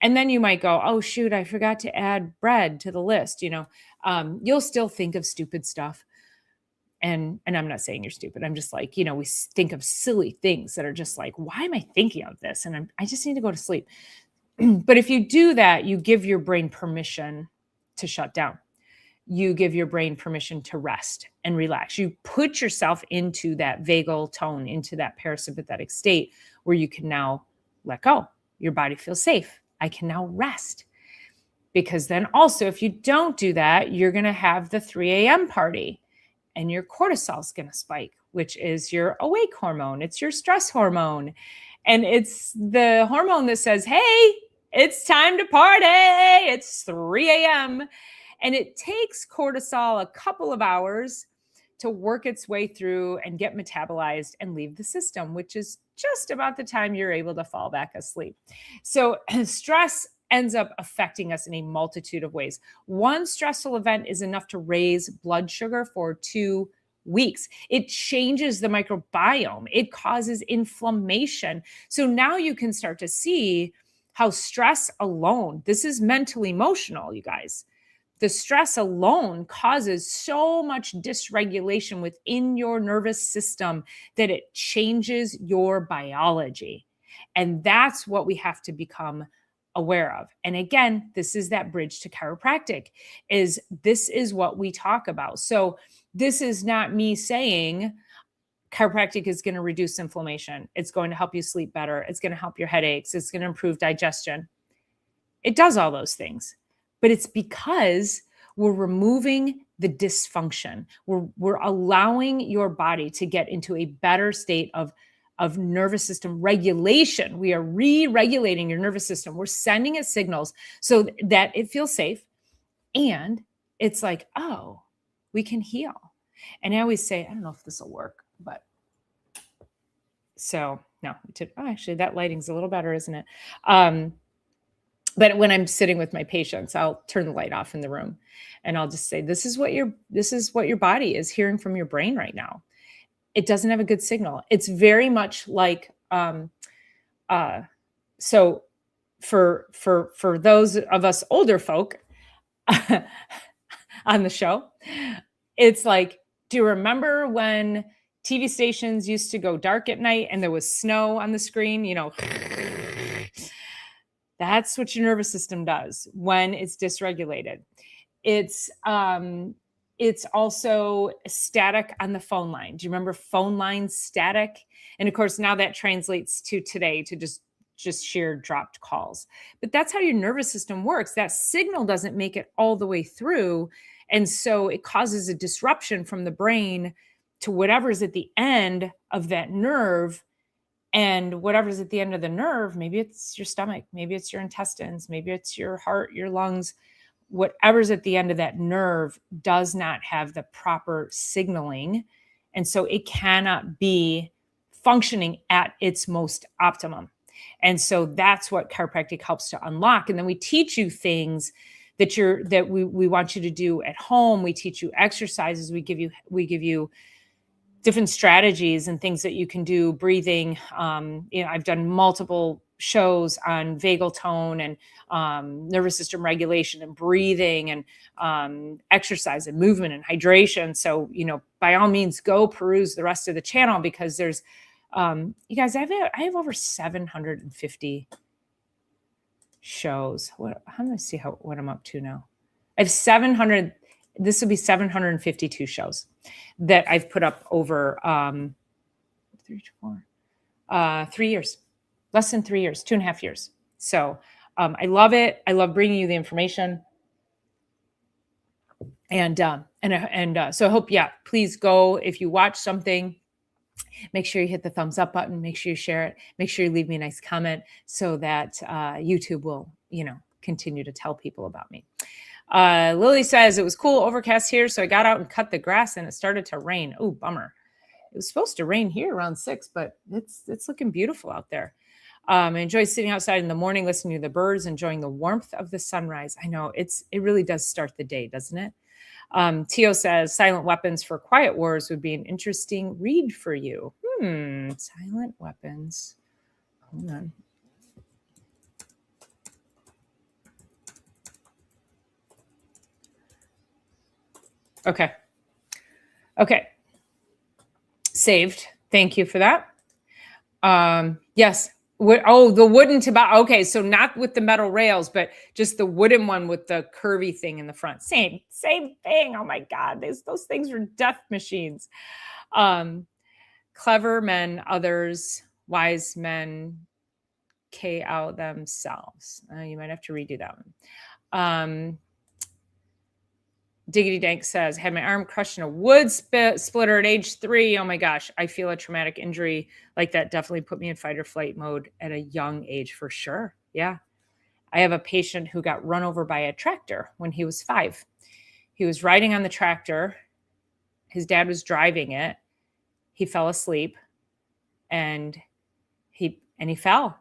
A: and then you might go, oh shoot, I forgot to add bread to the list. You'll still think of stupid stuff. And I'm not saying you're stupid. I'm just like, we think of silly things that are just like, why am I thinking of this? And I just need to go to sleep. But if you do that, you give your brain permission to shut down. You give your brain permission to rest and relax. You put yourself into that vagal tone, into that parasympathetic state where you can now let go. Your body feels safe. I can now rest. Because then also, if you don't do that, you're going to have the 3 a.m. party. And your cortisol is going to spike, which is your awake hormone. It's your stress hormone. And it's the hormone that says, hey, it's time to party. It's 3 a.m. And it takes cortisol a couple of hours to work its way through and get metabolized and leave the system, which is just about the time you're able to fall back asleep. So stress ends up affecting us in a multitude of ways. One stressful event is enough to raise blood sugar for 2 weeks. It changes the microbiome. It causes inflammation. So now you can start to see how stress alone, this is mental emotional, you guys. The stress alone causes so much dysregulation within your nervous system that it changes your biology. And that's what we have to become aware of. And again, this is that bridge to chiropractic, this is what we talk about. So this is not me saying chiropractic is going to reduce inflammation. It's going to help you sleep better. It's going to help your headaches. It's going to improve digestion. It does all those things, but it's because we're removing the dysfunction. We're allowing your body to get into a better state of nervous system regulation. We are re-regulating your nervous system. We're sending it signals so that it feels safe. And it's like, oh, we can heal. And I always say, I don't know if this will work, but so no, actually that lighting's a little better, isn't it? But when I'm sitting with my patients, I'll turn the light off in the room and I'll just say, this is what your body is hearing from your brain right now. It doesn't have a good signal. It's very much like, so for those of us older folk, on the show. It's like, do you remember when TV stations used to go dark at night and there was snow on the screen? That's what your nervous system does when it's dysregulated. It's also static on the phone line. Do you remember phone line static? And of course, now that translates to today to just sheer dropped calls. But that's how your nervous system works. That signal doesn't make it all the way through. And so it causes a disruption from the brain to whatever's at the end of that nerve. And whatever's at the end of the nerve, maybe it's your stomach, maybe it's your intestines, maybe it's your heart, your lungs, whatever's at the end of that nerve does not have the proper signaling. And so it cannot be functioning at its most optimum. And so that's what chiropractic helps to unlock. And then we teach you things that we want you to do at home. We teach you exercises. We give you different strategies and things that you can do, breathing. I've done multiple shows on vagal tone and nervous system regulation and breathing and exercise and movement and hydration. So, by all means, go peruse the rest of the channel, because there's, you guys, I have over 750 shows. I'm going to see what I'm up to now. I have 700. This will be 752 shows that I've put up over 3 years, less than 3 years, 2.5 years. So I love it. I love bringing you the information. And so I hope, please go. If you watch something, make sure you hit the thumbs up button, make sure you share it, make sure you leave me a nice comment so that YouTube will, continue to tell people about me. Lily says, it was cool overcast here, so I got out and cut the grass and it started to rain. Oh, bummer. It was supposed to rain here around 6, but it's looking beautiful out there. I enjoy sitting outside in the morning, listening to the birds, enjoying the warmth of the sunrise. I know it really does start the day, doesn't it? Tio says, silent weapons for quiet wars would be an interesting read for you. Silent weapons. Hold on. Okay. Saved. Thank you for that. Yes. The wooden tobacco. Okay. So not with the metal rails, but just the wooden one with the curvy thing in the front. Same thing. Oh my God. Those things are death machines. Clever men, others, wise men, KO themselves. You might have to redo that one. Diggity Dank says, had my arm crushed in a wood splitter at age 3. Oh my gosh. I feel a traumatic injury like that definitely put me in fight or flight mode at a young age, for sure. Yeah. I have a patient who got run over by a tractor when he was 5. He was riding on the tractor. His dad was driving it. He fell asleep and he fell,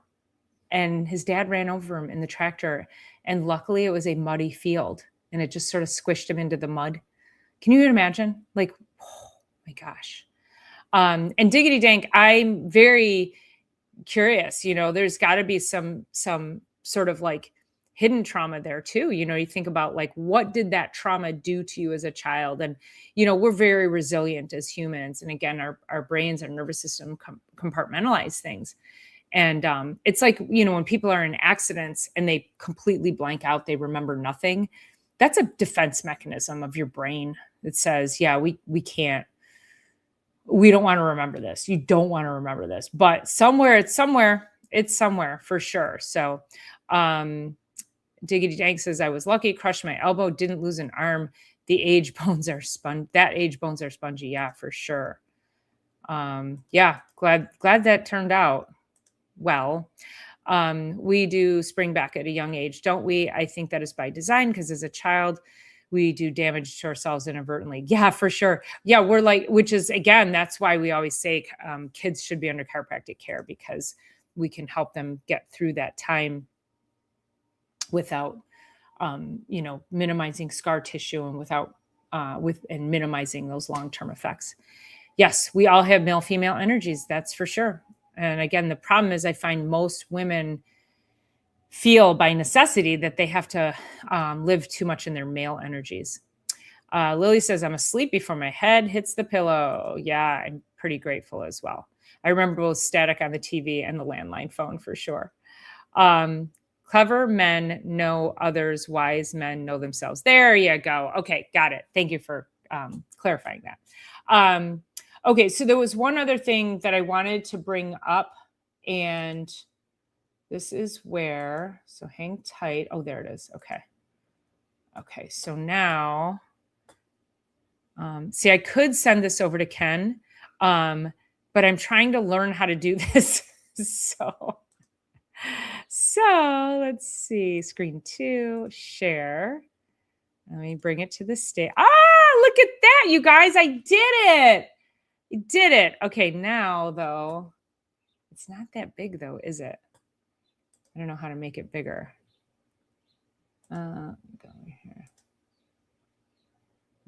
A: and his dad ran over him in the tractor. And luckily it was a muddy field, and it just sort of squished him into the mud. Can you imagine? Like, oh my gosh. And Diggity Dank, I'm very curious, there's gotta be some sort of like hidden trauma there too. You think about like, what did that trauma do to you as a child? And, we're very resilient as humans. And again, our brains, our nervous system compartmentalize things. And it's like, when people are in accidents and they completely blank out, they remember nothing. That's a defense mechanism of your brain that says, yeah, we don't want to remember this. You don't want to remember this, but it's somewhere for sure. So, Diggity Dank says, I was lucky, crushed my elbow, didn't lose an arm. The age bones are spongy. Yeah, for sure. Yeah, glad that turned out well. We do spring back at a young age, don't we? I think that is by design, because as a child, we do damage to ourselves inadvertently. Yeah, for sure. Yeah, we're like, which is, again, that's why we always say kids should be under chiropractic care, because we can help them get through that time without, minimizing scar tissue and without, and minimizing those long-term effects. Yes, we all have male-female energies. That's for sure. And again, the problem is I find most women feel by necessity that they have to live too much in their male energies. Lily says, I'm asleep before my head hits the pillow. Yeah, I'm pretty grateful as well. I remember both static on the TV and the landline phone for sure. Clever men know others, wise men know themselves. There you go. Okay, got it. Thank you for clarifying that. Okay, so there was one other thing that I wanted to bring up, and this is where, so hang tight. Oh, there it is. Okay. Okay, so now, see, I could send this over to Ken, but I'm trying to learn how to do this. So let's see, screen 2, share. Let me bring it to the stage. Look at that, you guys, I did it. I did it. Okay, now though, it's not that big though, is it? I don't know how to make it bigger. Go here.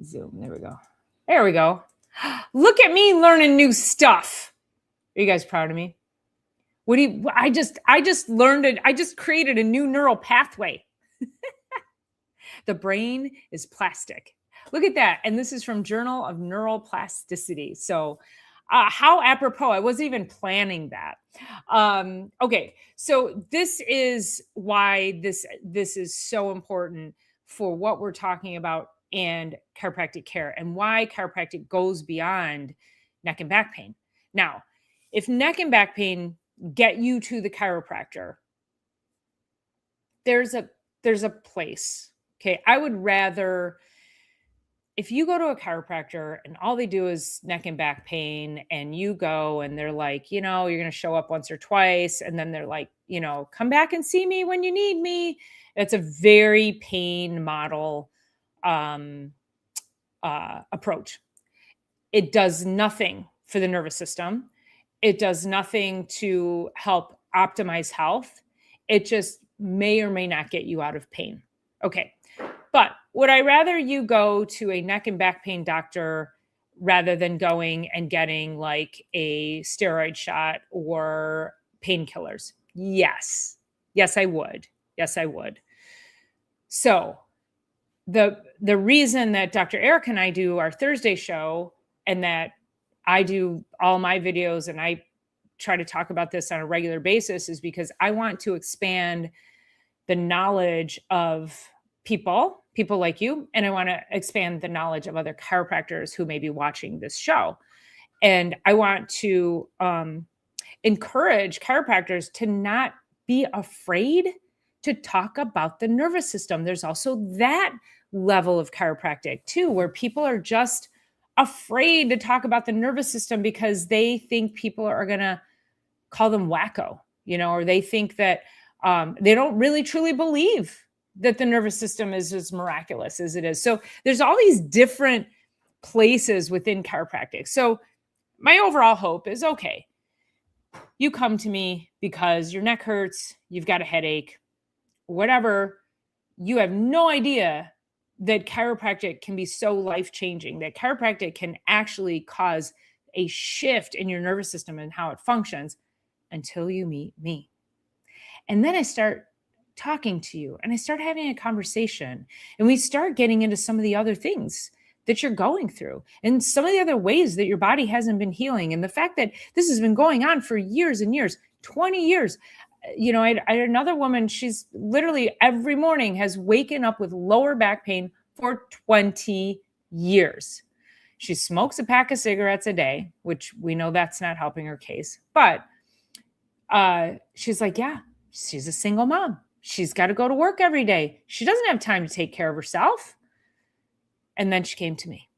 A: Zoom, there we go. There we go. Look at me learning new stuff. Are you guys proud of me? I just learned it. I just created a new neural pathway. The brain is plastic. Look at that. And this is from Journal of Neural Plasticity. So how apropos. I wasn't even planning that. Okay. So this is why this is so important for what we're talking about and chiropractic care, and why chiropractic goes beyond neck and back pain. Now, if neck and back pain get you to the chiropractor, there's a place. Okay. I would rather, if you go to a chiropractor and all they do is neck and back pain, and you go and they're like, you're going to show up once or twice, and then they're like, come back and see me when you need me. It's a very pain model approach. It does nothing for the nervous system. It does nothing to help optimize health. It just may or may not get you out of pain. Okay. But would I rather you go to a neck and back pain doctor rather than going and getting like a steroid shot or painkillers? Yes. Yes, I would. Yes, I would. So the reason that Dr. Eric and I do our Thursday show, and that I do all my videos and I try to talk about this on a regular basis, is because I want to expand the knowledge of people like you, and I want to expand the knowledge of other chiropractors who may be watching this show. And I want to encourage chiropractors to not be afraid to talk about the nervous system. There's also that level of chiropractic too, where people are just afraid to talk about the nervous system because they think people are going to call them wacko, or they think that they don't really truly believe that the nervous system is as miraculous as it is. So there's all these different places within chiropractic. So my overall hope is, okay, you come to me because your neck hurts, you've got a headache, whatever. You have no idea that chiropractic can be so life-changing, that chiropractic can actually cause a shift in your nervous system and how it functions, until you meet me. And then I start talking to you and I start having a conversation, and we start getting into some of the other things that you're going through and some of the other ways that your body hasn't been healing. And the fact that this has been going on for years and years, 20 years. I had another woman, she's literally every morning has waken up with lower back pain for 20 years. She smokes a pack of cigarettes a day, which we know that's not helping her case. But she's like, yeah, she's a single mom. She's got to go to work every day. She doesn't have time to take care of herself. And then she came to me.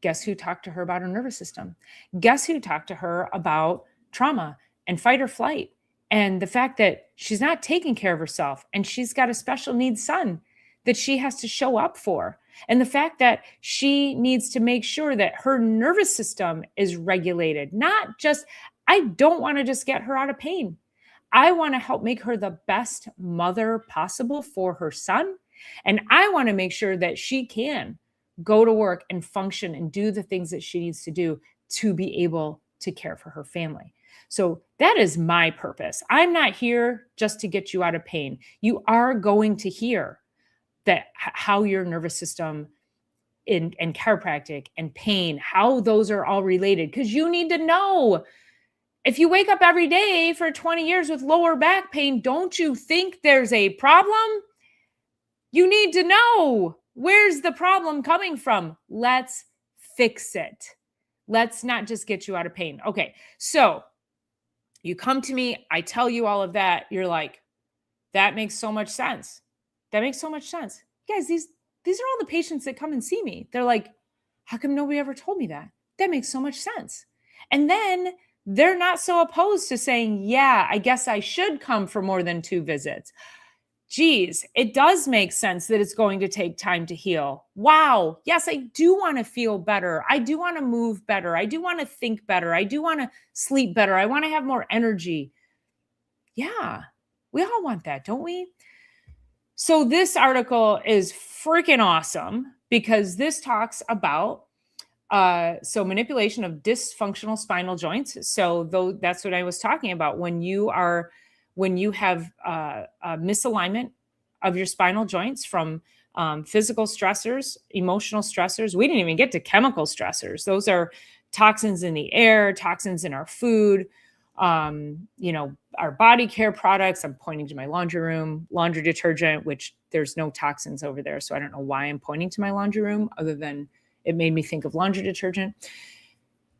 A: Guess who talked to her about her nervous system? Guess who talked to her about trauma and fight or flight, and the fact that she's not taking care of herself, and she's got a special needs son that she has to show up for, and the fact that she needs to make sure that her nervous system is regulated. Not just, I don't want to just get her out of pain. I want to help make her the best mother possible for her son, and I want to make sure that she can go to work and function and do the things that she needs to do to be able to care for her family. So that is my purpose. I'm not here just to get you out of pain. You are going to hear that how your nervous system and chiropractic and pain, how those are all related. Because you need to know, if you wake up every day for 20 years with lower back pain, don't you think there's a problem? You need to know, where's the problem coming from? Let's fix it. Let's not just get you out of pain. Okay, so you come to me, I tell you all of that. You're like, that makes so much sense. That makes so much sense. Guys, these are all the patients that come and see me. They're like, how come nobody ever told me that? That makes so much sense. And then they're not so opposed to saying, yeah, I guess I should come for more than 2 visits. Geez, it does make sense that it's going to take time to heal. Wow. Yes, I do want to feel better. I do want to move better. I do want to think better. I do want to sleep better. I want to have more energy. Yeah, we all want that, don't we? So this article is freaking awesome because this talks about manipulation of dysfunctional spinal joints. So that's what I was talking about. When you have a misalignment of your spinal joints from physical stressors, emotional stressors. We didn't even get to chemical stressors. Those are toxins in the air, toxins in our food, our body care products. I'm pointing to my laundry room, laundry detergent, which there's no toxins over there. So I don't know why I'm pointing to my laundry room other than it made me think of laundry detergent.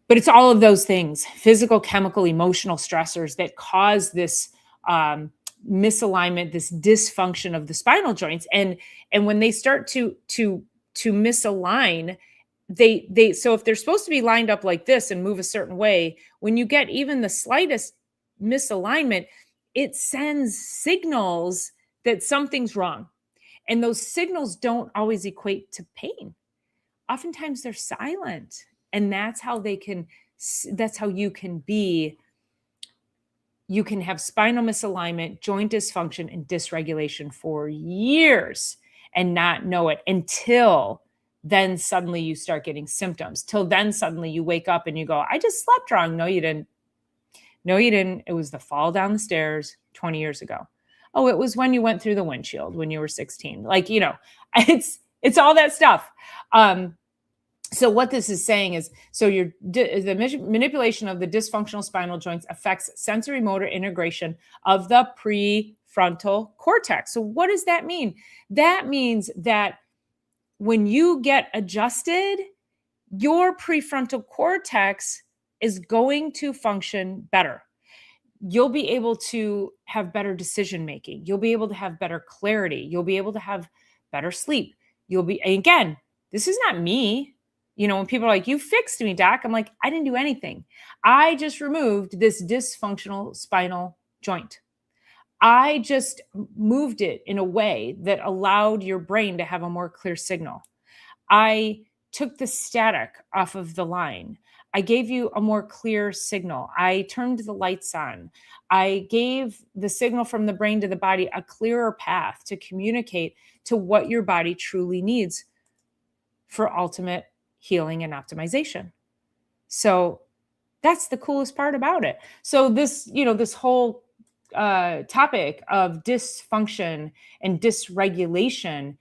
A: But it's all of those things, physical, chemical, emotional stressors that cause this misalignment, this dysfunction of the spinal joints. And when they start to misalign, so if they're supposed to be lined up like this and move a certain way, when you get even the slightest misalignment, it sends signals that something's wrong. And those signals don't always equate to pain. Oftentimes they're silent. And that's how you can have spinal misalignment, joint dysfunction, and dysregulation for years and not know it until then suddenly you start getting symptoms. Till then suddenly you wake up and you go, I just slept wrong. No, you didn't. No, you didn't. It was the fall down the stairs 20 years ago. Oh, it was when you went through the windshield when you were 16. It's all that stuff. So what this is saying is, the manipulation of the dysfunctional spinal joints affects sensory motor integration of the prefrontal cortex. So what does that mean? That means that when you get adjusted, your prefrontal cortex is going to function better. You'll be able to have better decision making. You'll be able to have better clarity. You'll be able to have better sleep. Again, this is not me. When people are like, you fixed me, doc, I'm like, I didn't do anything. I just removed this dysfunctional spinal joint. I just moved it in a way that allowed your brain to have a more clear signal. I took the static off of the line. I gave you a more clear signal. I turned the lights on. I gave the signal from the brain to the body a clearer path to communicate to what your body truly needs for ultimate healing and optimization. So that's the coolest part about it. So this whole topic of dysfunction and dysregulation,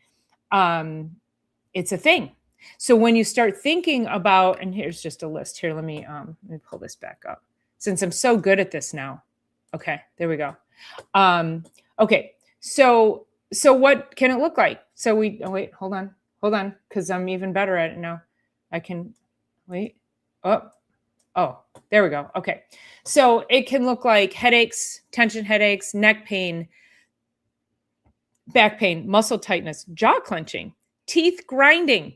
A: it's a thing. So when you start thinking about, and here's just a list here, let me pull this back up since I'm so good at this now. Okay, there we go. Okay, so what can it look like? So wait, hold on, because I'm even better at it now. I can wait. Oh, there we go. Okay. So it can look like headaches, tension headaches, neck pain, back pain, muscle tightness, jaw clenching, teeth grinding.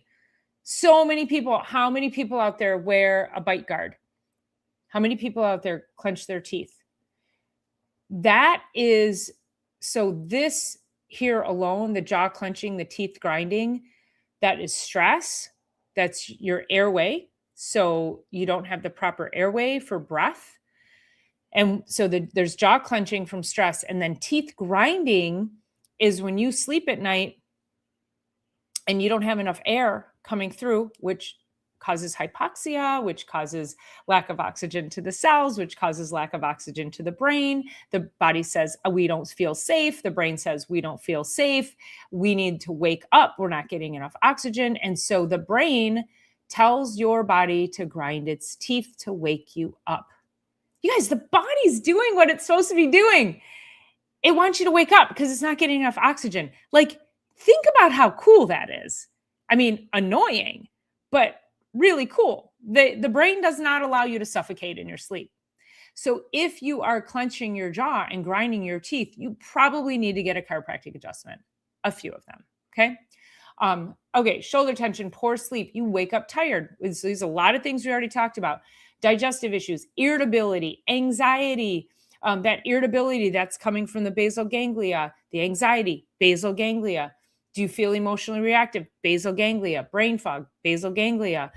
A: So many people, how many people out there wear a bite guard? How many people out there clench their teeth? This here alone, the jaw clenching, the teeth grinding, that is stress. That's your airway. So you don't have the proper airway for breath. And so there's jaw clenching from stress. And then teeth grinding is when you sleep at night and you don't have enough air coming through, which causes hypoxia, which causes lack of oxygen to the cells, which causes lack of oxygen to the brain. The body says, we don't feel safe. The brain says, we don't feel safe. We need to wake up. We're not getting enough oxygen. And so the brain tells your body to grind its teeth to wake you up. You guys, the body's doing what it's supposed to be doing. It wants you to wake up because it's not getting enough oxygen. Like, think about how cool that is. I mean, annoying, but really cool. The brain does not allow you to suffocate in your sleep. So if you are clenching your jaw and grinding your teeth, you probably need to get a chiropractic adjustment, a few of them, okay? Okay, shoulder tension, poor sleep, you wake up tired. There's a lot of things we already talked about. Digestive issues, irritability, anxiety, that irritability that's coming from the basal ganglia, the anxiety, basal ganglia. Do you feel emotionally reactive? Basal ganglia, brain fog, basal ganglia.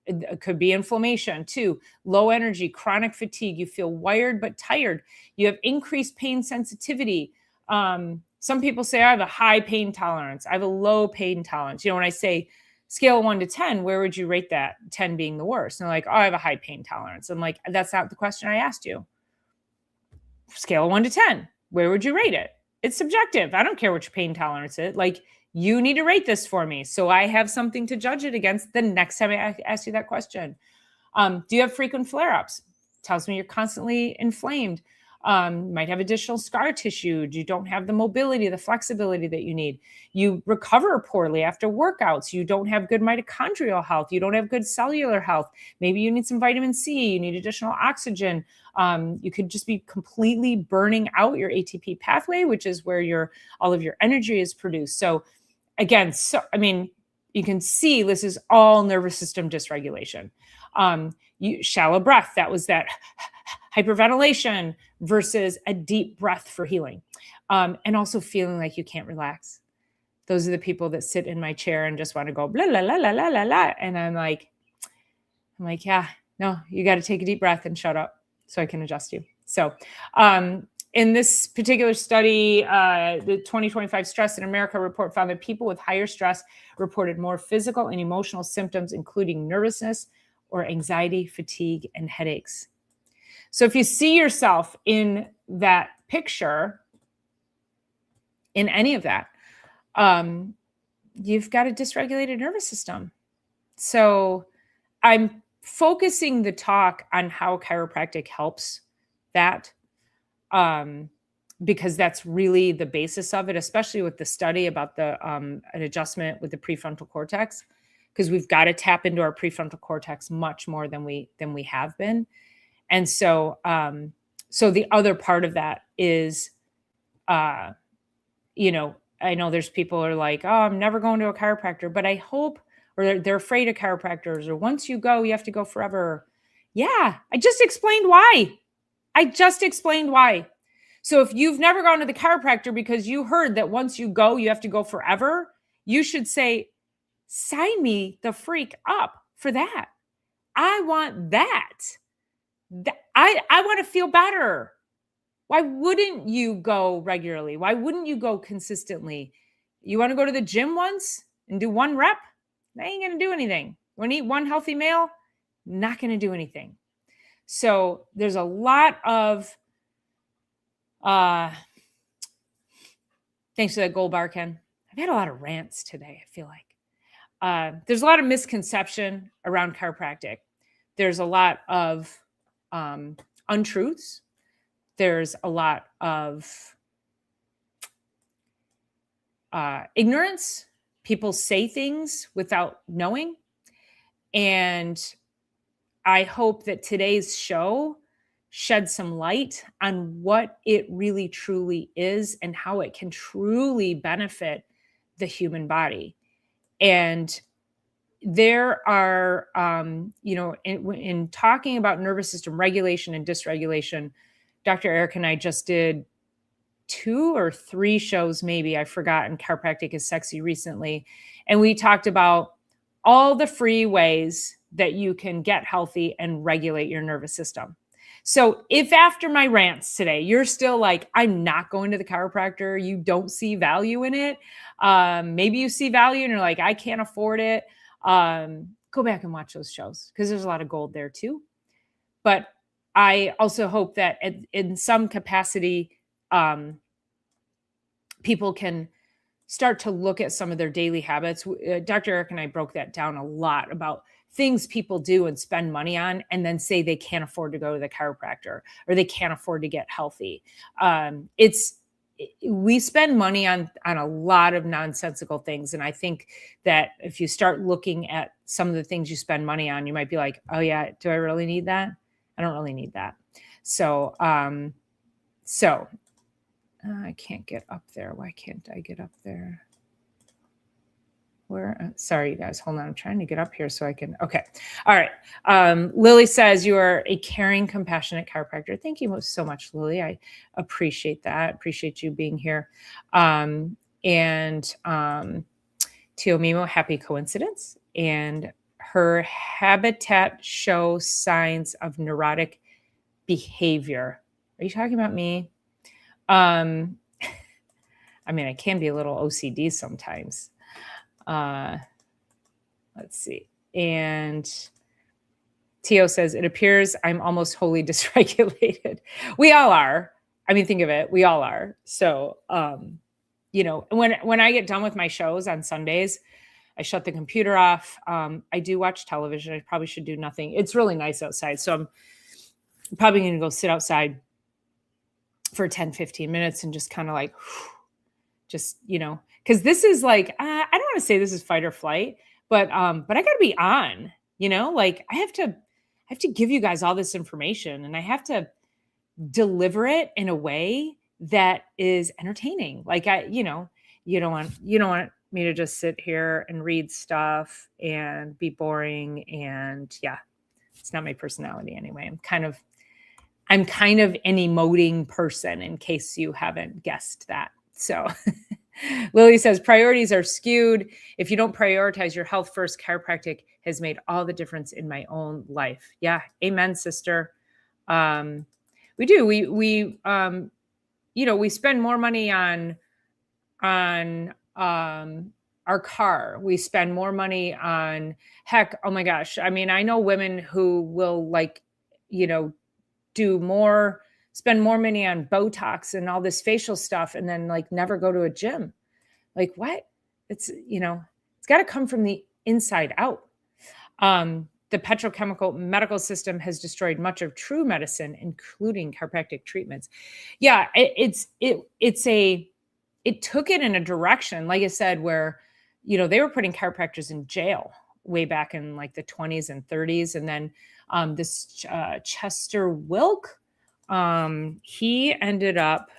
A: It could be inflammation too. Low energy, chronic fatigue. You feel wired but tired. You have increased pain sensitivity. Some people say, I have a high pain tolerance. I have a low pain tolerance. When I say scale of 1 to 10, where would you rate that? 10 being the worst. And they're like, oh, I have a high pain tolerance. I'm like, that's not the question I asked you. Scale of 1 to 10, where would you rate it? It's subjective. I don't care what your pain tolerance is. Like, you need to rate this for me so I have something to judge it against the next time I ask you that question. Do you have frequent flare-ups? Tells me you're constantly inflamed. You might have additional scar tissue. You don't have the mobility, the flexibility that you need. You recover poorly after workouts. You don't have good mitochondrial health. You don't have good cellular health. Maybe you need some vitamin C. You need additional oxygen. You could just be completely burning out your ATP pathway, which is where all of your energy is produced. So again, you can see this is all nervous system dysregulation. Shallow breath, that was that hyperventilation versus a deep breath for healing. And also feeling like you can't relax. Those are the people that sit in my chair and just want to go blah, blah, blah, blah, blah, blah. And I'm like, yeah, no, you got to take a deep breath and shut up so I can adjust you. So in this particular study, the 2025 Stress in America report found that people with higher stress reported more physical and emotional symptoms, including nervousness or anxiety, fatigue, and headaches. So if you see yourself in that picture, in any of that, you've got a dysregulated nervous system. So I'm focusing the talk on how chiropractic helps that, because that's really the basis of it, especially with the study about the an adjustment with the prefrontal cortex, because we've got to tap into our prefrontal cortex much more than we have been. And so, so the other part of that is, I know there's people who are like, oh, I'm never going to a chiropractor, but I hope, or they're afraid of chiropractors, or once you go, you have to go forever. Yeah, I just explained why. So if you've never gone to the chiropractor because you heard that once you go, you have to go forever, you should say, sign me the freak up for that. I want that. I want to feel better. Why wouldn't you go regularly? Why wouldn't you go consistently? You want to go to the gym once and do 1 rep? That ain't going to do anything. You want to eat 1 healthy meal? Not going to do anything. So there's a lot of, thanks for that gold bar, Ken. I've had a lot of rants today, I feel like. There's a lot of misconception around chiropractic. There's a lot of untruths. There's a lot of ignorance. People say things without knowing. And I hope that today's show sheds some light on what it really truly is and how it can truly benefit the human body. And there are, in talking about nervous system regulation and dysregulation, Dr. Eric and I just did 2 or 3 shows, maybe, I've forgotten. Chiropractic is Sexy recently. And we talked about all the free ways that you can get healthy and regulate your nervous system. So if after my rants today, you're still like, I'm not going to the chiropractor, you don't see value in it. Maybe you see value and you're like, I can't afford it. go back and watch those shows because there's a lot of gold there too. But I also hope that in some capacity, people can start to look at some of their daily habits. Dr. Eric and I broke that down a lot about things people do and spend money on and then say they can't afford to go to the chiropractor or they can't afford to get healthy. We spend money on a lot of nonsensical things. And I think that if you start looking at some of the things you spend money on, you might be like, oh yeah, do I really need that? I don't really need that. So I can't get up there. Why can't I get up there? Sorry, you guys, hold on. I'm trying to get up here so I can. Okay. All right. Lily says you are a caring, compassionate chiropractor. Thank you so much, Lily. I appreciate that. Appreciate you being here. Tio Mimo, happy coincidence. And her habitat shows signs of neurotic behavior. Are you talking about me? I mean, I can be a little OCD sometimes. Let's see. And Tio says, it appears I'm almost wholly dysregulated. We all are. I mean, think of it. We all are. So, when I get done with my shows on Sundays, I shut the computer off. I do watch television. I probably should do nothing. It's really nice outside. So I'm probably going to go sit outside for 10, 15 minutes and just kind of like, because this is like, I don't want to say this is fight or flight, but I got to be on, like I have to give you guys all this information and I have to deliver it in a way that is entertaining. Like you don't want me to just sit here and read stuff and be boring. And yeah, it's not my personality anyway. I'm kind of an emoting person in case you haven't guessed that. So Lily says, priorities are skewed. If you don't prioritize your health first, chiropractic has made all the difference in my own life. Yeah. Amen, sister. We do. We spend more money on our car. We spend more money on, heck, oh my gosh. I mean, I know women who will spend more money on Botox and all this facial stuff and then never go to a gym. Like what? It's got to come from the inside out. The petrochemical medical system has destroyed much of true medicine, including chiropractic treatments. Yeah, it took it in a direction, like I said, where, they were putting chiropractors in jail way back in the 20s and 30s. And then this Chester Wilk, he ended up,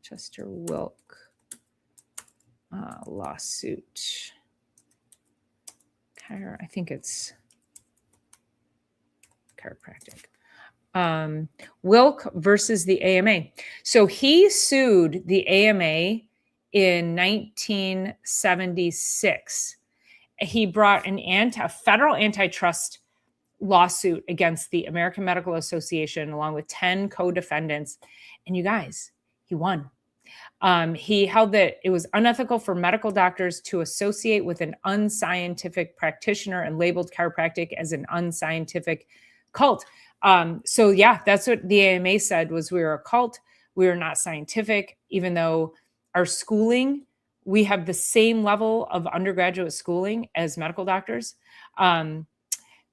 A: Chester Wilk lawsuit. I think it's chiropractic. Wilk versus the AMA. So he sued the AMA in 1976. He brought a federal antitrust lawsuit against the American Medical Association, along with 10 co-defendants. And you guys, he won. He held that it was unethical for medical doctors to associate with an unscientific practitioner and labeled chiropractic as an unscientific cult. So yeah, that's what the AMA said, was we were a cult. We are not scientific, even though our schooling, we have the same level of undergraduate schooling as medical doctors. So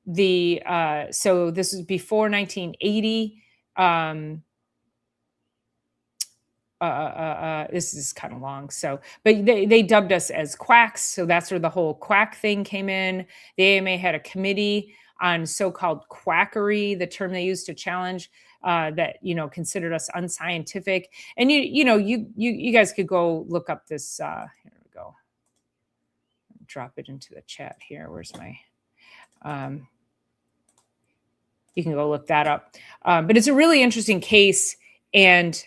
A: this is before 1980. This is kind of long. So, but they dubbed us as quacks. So that's where the whole quack thing came in. The AMA had a committee on so-called quackery, the term they used to challenge that, considered us unscientific. And you guys could go look up this. Here we go. Drop it into the chat here. Where's my? You can go look that up. But it's a really interesting case, and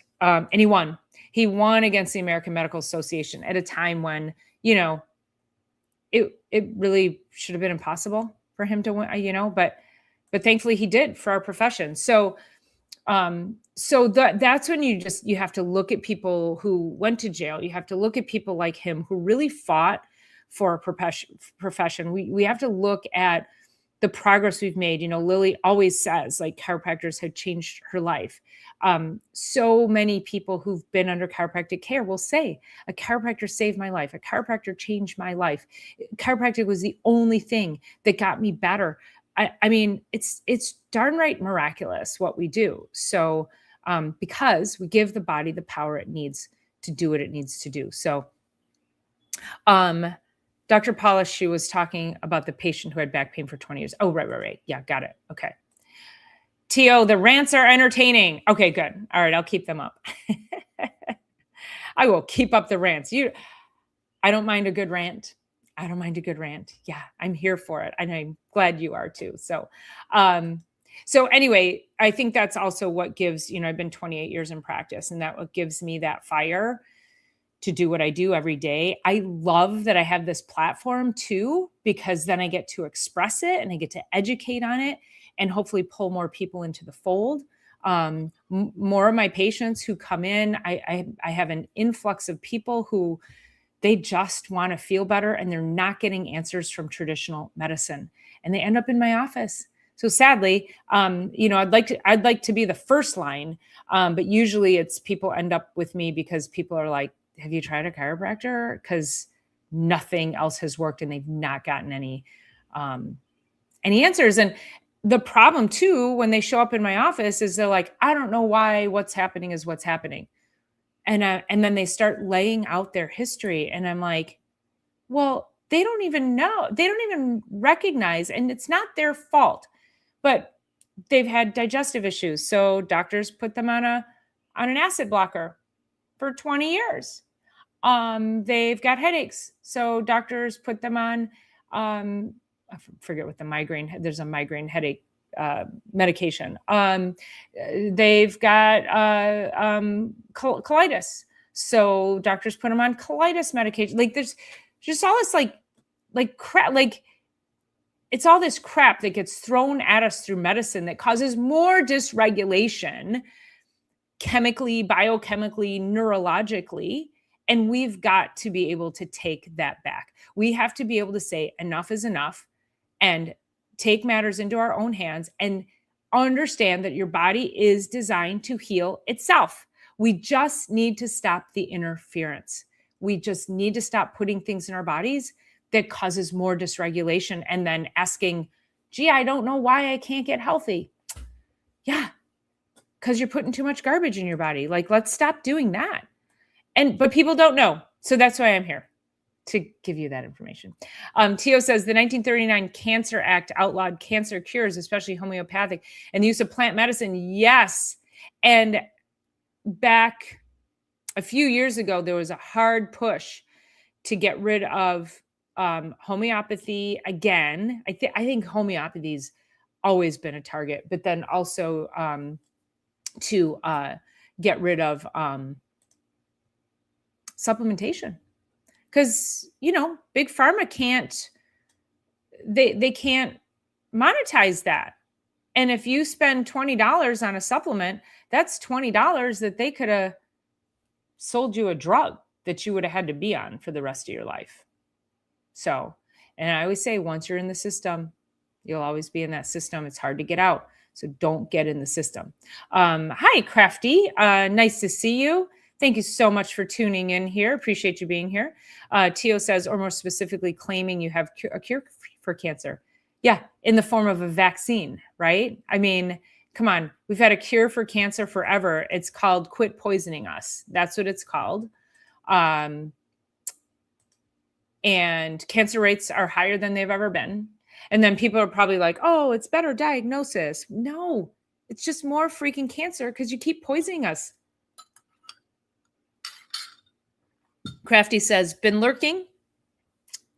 A: he won. He won against the American Medical Association at a time when, it really should have been impossible for him to win, but thankfully he did for our profession. So that's when you have to look at people who went to jail. You have to look at people like him who really fought for a profession. We have to look at the progress we've made. Lily always says like chiropractors have changed her life. So many people who've been under chiropractic care will say, a chiropractor saved my life. A chiropractor changed my life. Chiropractic was the only thing that got me better. I mean, it's darn right miraculous what we do. So because we give the body the power it needs to do what it needs to do. So Dr. Paula, she was talking about the patient who had back pain for 20 years. Oh, right. Yeah, got it. Okay. T.O., the rants are entertaining. Okay, good. All right, I'll keep them up. I will keep up the rants. I don't mind a good rant. Yeah, I'm here for it. And I'm glad you are too. So anyway, I think that's also what gives, I've been 28 years in practice, and that what gives me that fire to do what I do every day. I love that I have this platform too, because then I get to express it and I get to educate on it and hopefully pull more people into the fold. More of my patients who come in, I have an influx of people who they just want to feel better and they're not getting answers from traditional medicine, and they end up in my office. So sadly, I'd like to be the first line, but usually it's people end up with me because people are like, have you tried a chiropractor? Because nothing else has worked and they've not gotten any answers. And the problem too, when they show up in my office, is they're like, I don't know why what's happening is what's happening. And then they start laying out their history. And I'm like, well, they don't even know. They don't even recognize, and it's not their fault, but they've had digestive issues. So doctors put them on an acid blocker for 20 years. They've got headaches. So doctors put them on, I forget what there's a migraine headache medication. They've got colitis. So doctors put them on colitis medication. Like there's just all this like crap, like it's all this crap that gets thrown at us through medicine that causes more dysregulation chemically, biochemically, neurologically. And we've got to be able to take that back. We have to be able to say enough is enough and take matters into our own hands and understand that your body is designed to heal itself. We just need to stop the interference. We just need to stop putting things in our bodies that causes more dysregulation and then asking, gee, I don't know why I can't get healthy. Yeah, because you're putting too much garbage in your body. Like, let's stop doing that. But people don't know. So that's why I'm here, to give you that information. Tio says the 1939 Cancer Act outlawed cancer cures, especially homeopathic, and the use of plant medicine. Yes. And back a few years ago, there was a hard push to get rid of homeopathy again. I think homeopathy's always been a target, but then also to get rid of supplementation, because big pharma can't monetize that. And if you spend $20 on a supplement, that's $20 that they could have sold you a drug that you would have had to be on for the rest of your life. So, and I always say, once you're in the system, you'll always be in that system. It's hard to get out. So don't get in the system. Hi, Crafty. Nice to see you. Thank you so much for tuning in here. Appreciate you being here. Tio says, or more specifically, claiming you have a cure for cancer. Yeah, in the form of a vaccine, right? I mean, come on. We've had a cure for cancer forever. It's called Quit Poisoning Us. That's what it's called. And cancer rates are higher than they've ever been. And then people are probably like, oh, it's better diagnosis. No, it's just more freaking cancer because you keep poisoning us. Crafty says, been lurking?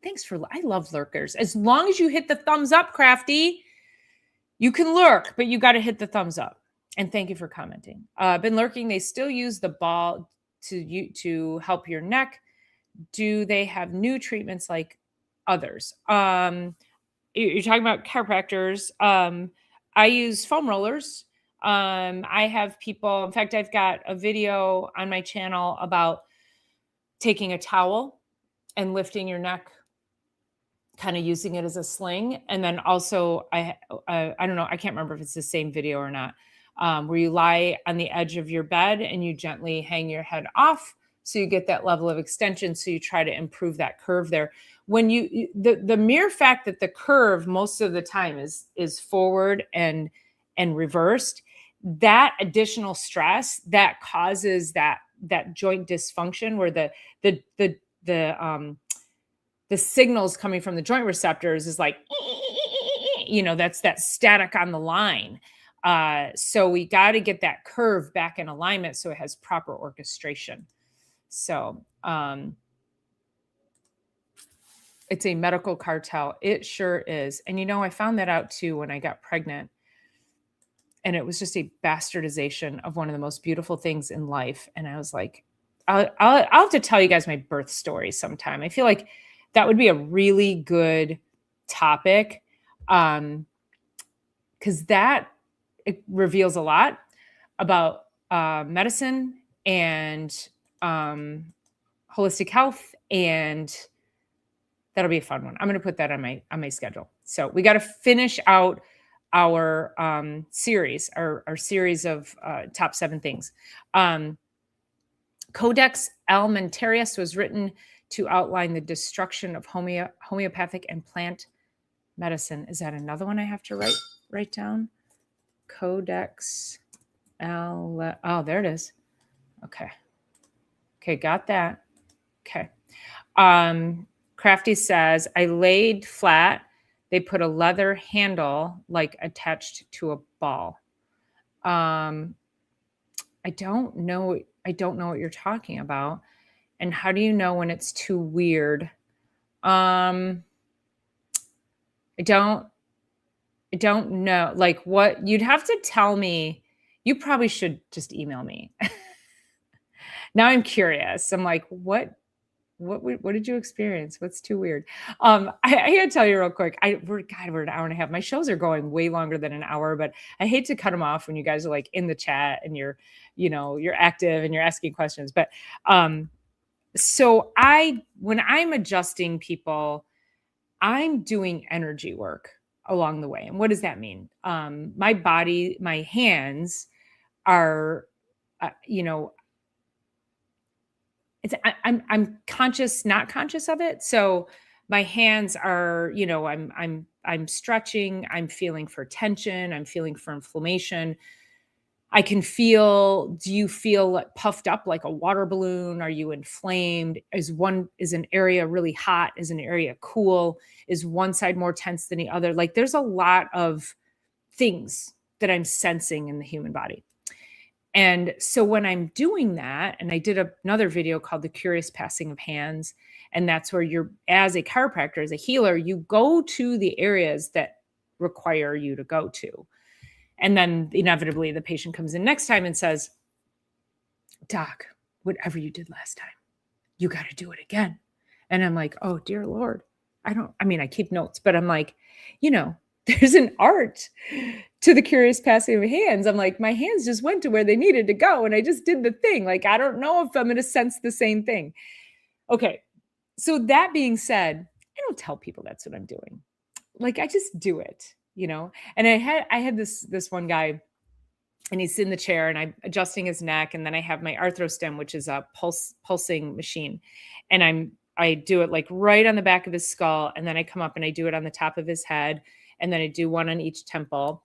A: I love lurkers. As long as you hit the thumbs up, Crafty, you can lurk, but you got to hit the thumbs up. And thank you for commenting. Been lurking. They still use the ball to help your neck. Do they have new treatments like others? You're talking about chiropractors. I use foam rollers. I have people, in fact, I've got a video on my channel about taking a towel and lifting your neck kind of using it as a sling. And then also, I don't know, I can't remember if it's the same video or not, where you lie on the edge of your bed and you gently hang your head off, so you get that level of extension. So you try to improve that curve there. When the mere fact that the curve most of the time is forward and reversed, that additional stress that causes that joint dysfunction, where the signals coming from the joint receptors is like, that's that static on the line. So we got to get that curve back in alignment so it has proper orchestration. So it's a medical cartel. It sure is. And I found that out too when I got pregnant. And it was just a bastardization of one of the most beautiful things in life. And I was like, I'll have to tell you guys my birth story sometime. I feel like that would be a really good topic, because it reveals a lot about medicine and holistic health, and that'll be a fun one. I'm going to put that on my schedule. So we got to finish out our series, our series of top 7 things. Codex Alimentarius was written to outline the destruction of homeopathic and plant medicine. Is that another one I have to write down? Codex oh, there it is. Okay, got that. Okay. Crafty says, I laid flat. They put a leather handle like attached to a ball. I don't know what you're talking about. And how do you know when it's too weird? I don't know. Like, what you'd have to tell me. You probably should just email me. Now I'm curious. I'm like, what did you experience? What's too weird? I gotta tell you real quick. We're an hour and a half. My shows are going way longer than an hour, but I hate to cut them off when you guys are like in the chat and you're active and you're asking questions. But so when I'm adjusting people, I'm doing energy work along the way. And what does that mean? My body, my hands are, I'm conscious, not conscious of it. So my hands are, I'm stretching, I'm feeling for tension, I'm feeling for inflammation. I can feel, do you feel puffed up like a water balloon? Are you inflamed? Is an area really hot? Is an area cool? Is one side more tense than the other? Like, there's a lot of things that I'm sensing in the human body. And so when I'm doing that, and I did another video called The Curious Passing of Hands, and that's where you're, as a chiropractor, as a healer, you go to the areas that require you to go to. And then inevitably the patient comes in next time and says, Doc, whatever you did last time, you got to do it again. And I'm like, oh, dear Lord. I keep notes, but I'm like, there's an art to the curious passing of hands. I'm like, my hands just went to where they needed to go. And I just did the thing. Like, I don't know if I'm going to sense the same thing. Okay. So that being said, I don't tell people that's what I'm doing. Like, I just do it, and I had this one guy, and he's in the chair and I'm adjusting his neck. And then I have my arthrostem, which is a pulsing machine. And I do it like right on the back of his skull. And then I come up and I do it on the top of his head. And then I do one on each temple.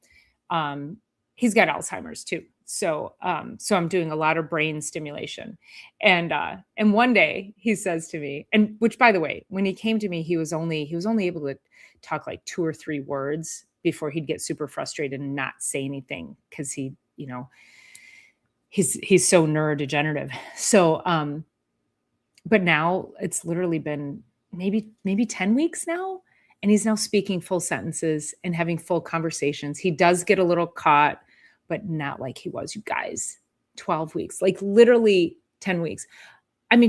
A: He's got Alzheimer's too. So I'm doing a lot of brain stimulation. And one day he says to me, and which, by the way, when he came to me, he was only able to talk like 2 or 3 words before he'd get super frustrated and not say anything, because he's so neurodegenerative. So, but now it's literally been maybe 10 weeks now. And he's now speaking full sentences and having full conversations. He does get a little caught, but not like he was, you guys. 12 weeks, like literally 10 weeks.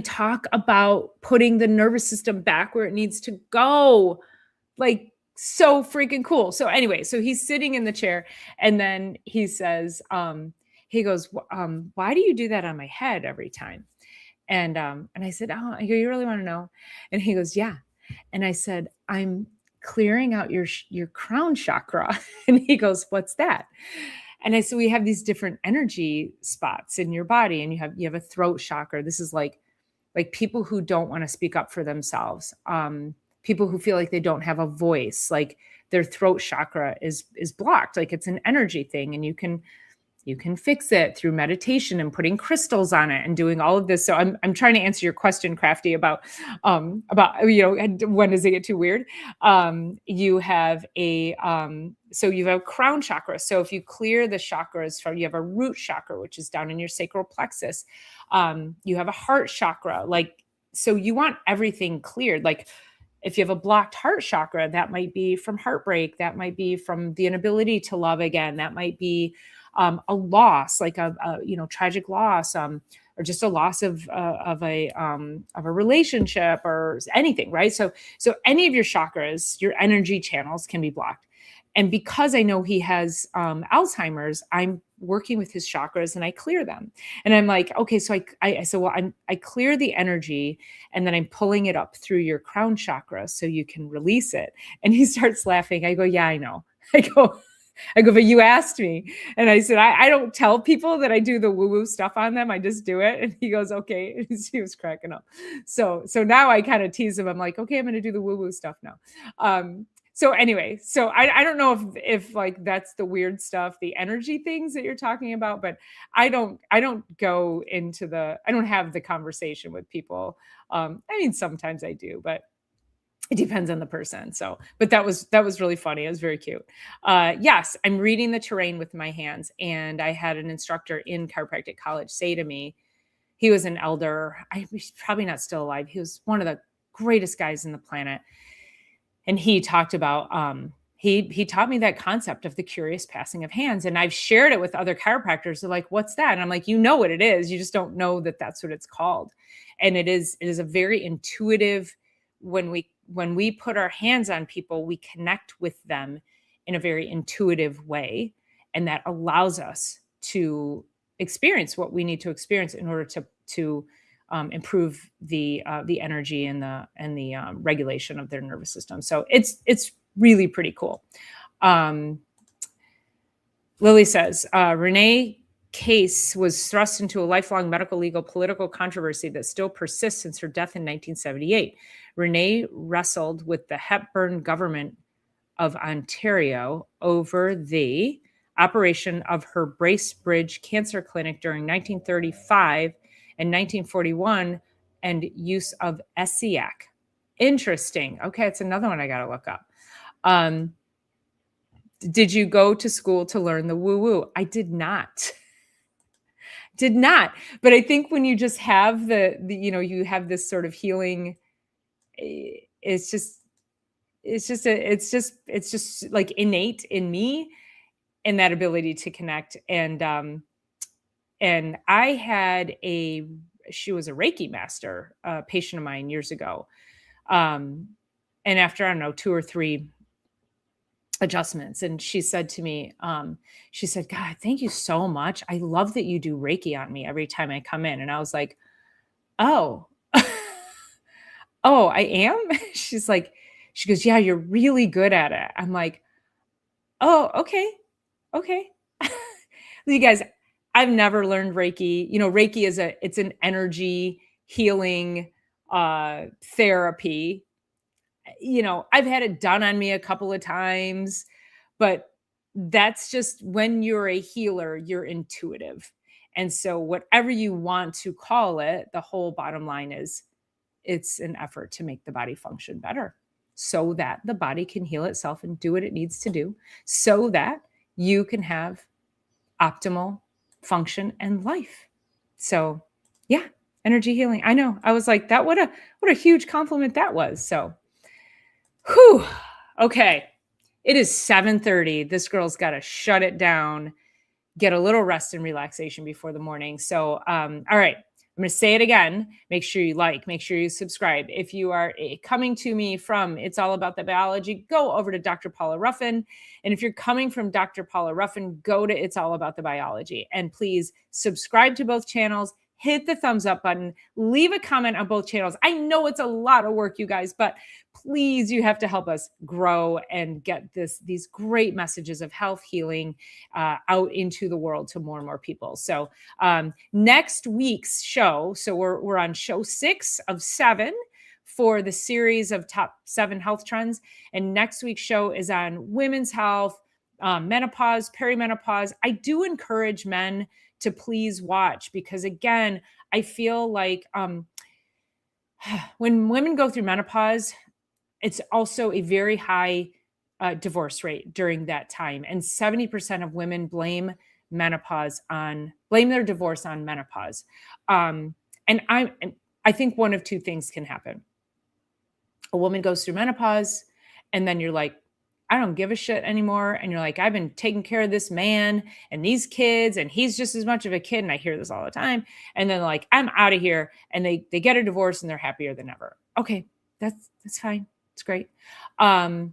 A: Talk about putting the nervous system back where it needs to go. Like, so freaking cool. So anyway, so he's sitting in the chair, and then he says, he goes, why do you do that on my head every time? And I said, oh, you really want to know? And he goes, yeah. And I said, I'm clearing out your crown chakra. And he goes, what's that? And I said, we have these different energy spots in your body, and you have a throat chakra. This is like people who don't want to speak up for themselves, people who feel like they don't have a voice, like their throat chakra is blocked, like it's an energy thing, and you can fix it through meditation and putting crystals on it and doing all of this. So I'm trying to answer your question, Crafty, about when does it get too weird? You have so you have crown chakra. So if you clear the chakras you have a root chakra, which is down in your sacral plexus. You have a heart chakra. So you want everything cleared. Like if you have a blocked heart chakra, that might be from heartbreak. That might be from the inability to love again. That might be a loss, like a tragic loss, or just a loss of a relationship or anything, right? So any of your chakras, your energy channels can be blocked. And because I know he has Alzheimer's, I'm working with his chakras and I clear them. And I'm like, okay, so I clear the energy, and then I'm pulling it up through your crown chakra so you can release it. And he starts laughing. I go, yeah, I know. I go, but you asked me. And I said, I don't tell people that I do the woo-woo stuff on them. I just do it. And he goes, okay. And he was cracking up. So now I kind of tease him. I'm like, okay, I'm going to do the woo-woo stuff now. So anyway, so I don't know if like that's the weird stuff, the energy things that you're talking about, but I don't go into I don't have the conversation with people. I mean, sometimes I do, but it depends on the person. So, but that was really funny. It was very cute. Yes, I'm reading the terrain with my hands. And I had an instructor in chiropractic college say to me, he was an elder. He's probably not still alive. He was one of the greatest guys in the planet. And he talked about, he taught me that concept of the curious passing of hands. And I've shared it with other chiropractors. They're like, what's that? And I'm like, you know what it is. You just don't know that that's what it's called. And it is a very intuitive, when we put our hands on people, we connect with them in a very intuitive way. And that allows us to experience what we need to experience in order to improve the energy and the regulation of their nervous system. So it's really pretty cool. Lily says, Renee case was thrust into a lifelong medical, legal, political controversy that still persists since her death in 1978. Renee wrestled with the Hepburn government of Ontario over the operation of her Bracebridge Cancer Clinic during 1935 and 1941 and use of SCIAC. Interesting. Okay, it's another one I got to look up. Did you go to school to learn the woo-woo? I did not. But I think when you just have you have this sort of healing, it's just like innate in me, and that ability to connect. And I had she was a Reiki master, a patient of mine years ago. And after, I don't know, 2 or 3 adjustments. And she said to me, she said, God, thank you so much. I love that you do Reiki on me every time I come in. And I was like, oh, oh, I am? She goes, yeah, you're really good at it. I'm like, oh, okay. You guys, I've never learned Reiki. Reiki it's an energy healing therapy. I've had it done on me a couple of times, but that's just, when you're a healer, you're intuitive. And so whatever you want to call it, the whole bottom line is it's an effort to make the body function better so that the body can heal itself and do what it needs to do so that you can have optimal function and life. So yeah, energy healing. I know. I was like, what a huge compliment that was. So whew. Okay. It is 7:30. This girl's got to shut it down, get a little rest and relaxation before the morning. So, all right. I'm going to say it again. Make sure you make sure you subscribe. If you are coming to me from It's All About the Biology, go over to Dr. Paula Ruffin. And if you're coming from Dr. Paula Ruffin, go to It's All About the Biology. And please subscribe to both channels, hit the thumbs up button, leave a comment on both channels. I know it's a lot of work, you guys, but please, you have to help us grow and get these great messages of health healing out into the world to more and more people. So next week's show, so we're on show 6 of 7 for the series of top 7 health trends. And next week's show is on women's health, menopause, perimenopause. I do encourage men to please watch, because again, I feel like when women go through menopause, it's also a very high divorce rate during that time. And 70% of women blame their divorce on menopause. And I think one of two things can happen. A woman goes through menopause, and then you're like, I don't give a shit anymore. And you're like, I've been taking care of this man and these kids, and he's just as much of a kid. And I hear this all the time. And then like, I'm out of here. And they get a divorce and they're happier than ever. Okay, that's fine. It's great. I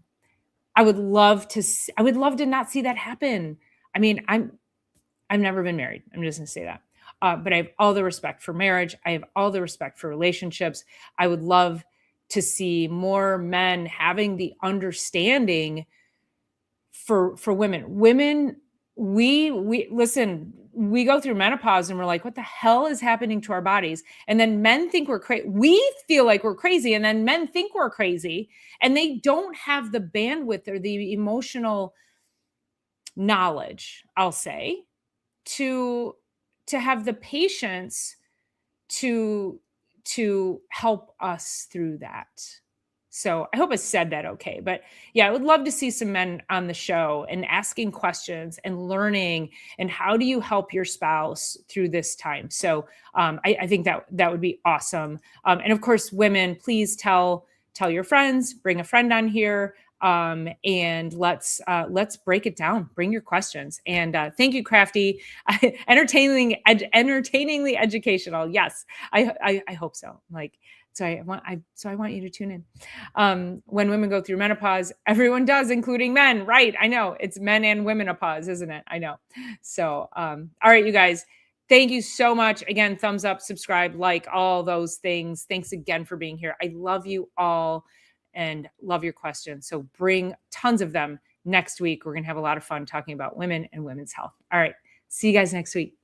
A: would love to not see that happen. I mean, I've never been married. I'm just gonna say that. But I have all the respect for marriage. I have all the respect for relationships. I would love to see more men having the understanding for women. Women, we listen, we go through menopause and we're like, what the hell is happening to our bodies? And then men think we're crazy. We feel like we're crazy, and then men think we're crazy, and they don't have the bandwidth or the emotional knowledge, I'll say, to have the patience to help us through that. So I hope I said that okay. But yeah, I would love to see some men on the show and asking questions and learning, and how do you help your spouse through this time? So I think that would be awesome. And of course, women, please tell your friends, bring a friend on here. And let's break it down. Bring your questions. And thank you, Crafty. Entertainingly educational. Yes, I hope so. Like, so I want you to tune in. When women go through menopause, everyone does, including men. Right? I know it's men and womenopause, isn't it? I know. So, all right, you guys. Thank you so much. Again, thumbs up, subscribe, like, all those things. Thanks again for being here. I love you all and love your questions. So bring tons of them next week. We're going to have a lot of fun talking about women and women's health. All right. See you guys next week.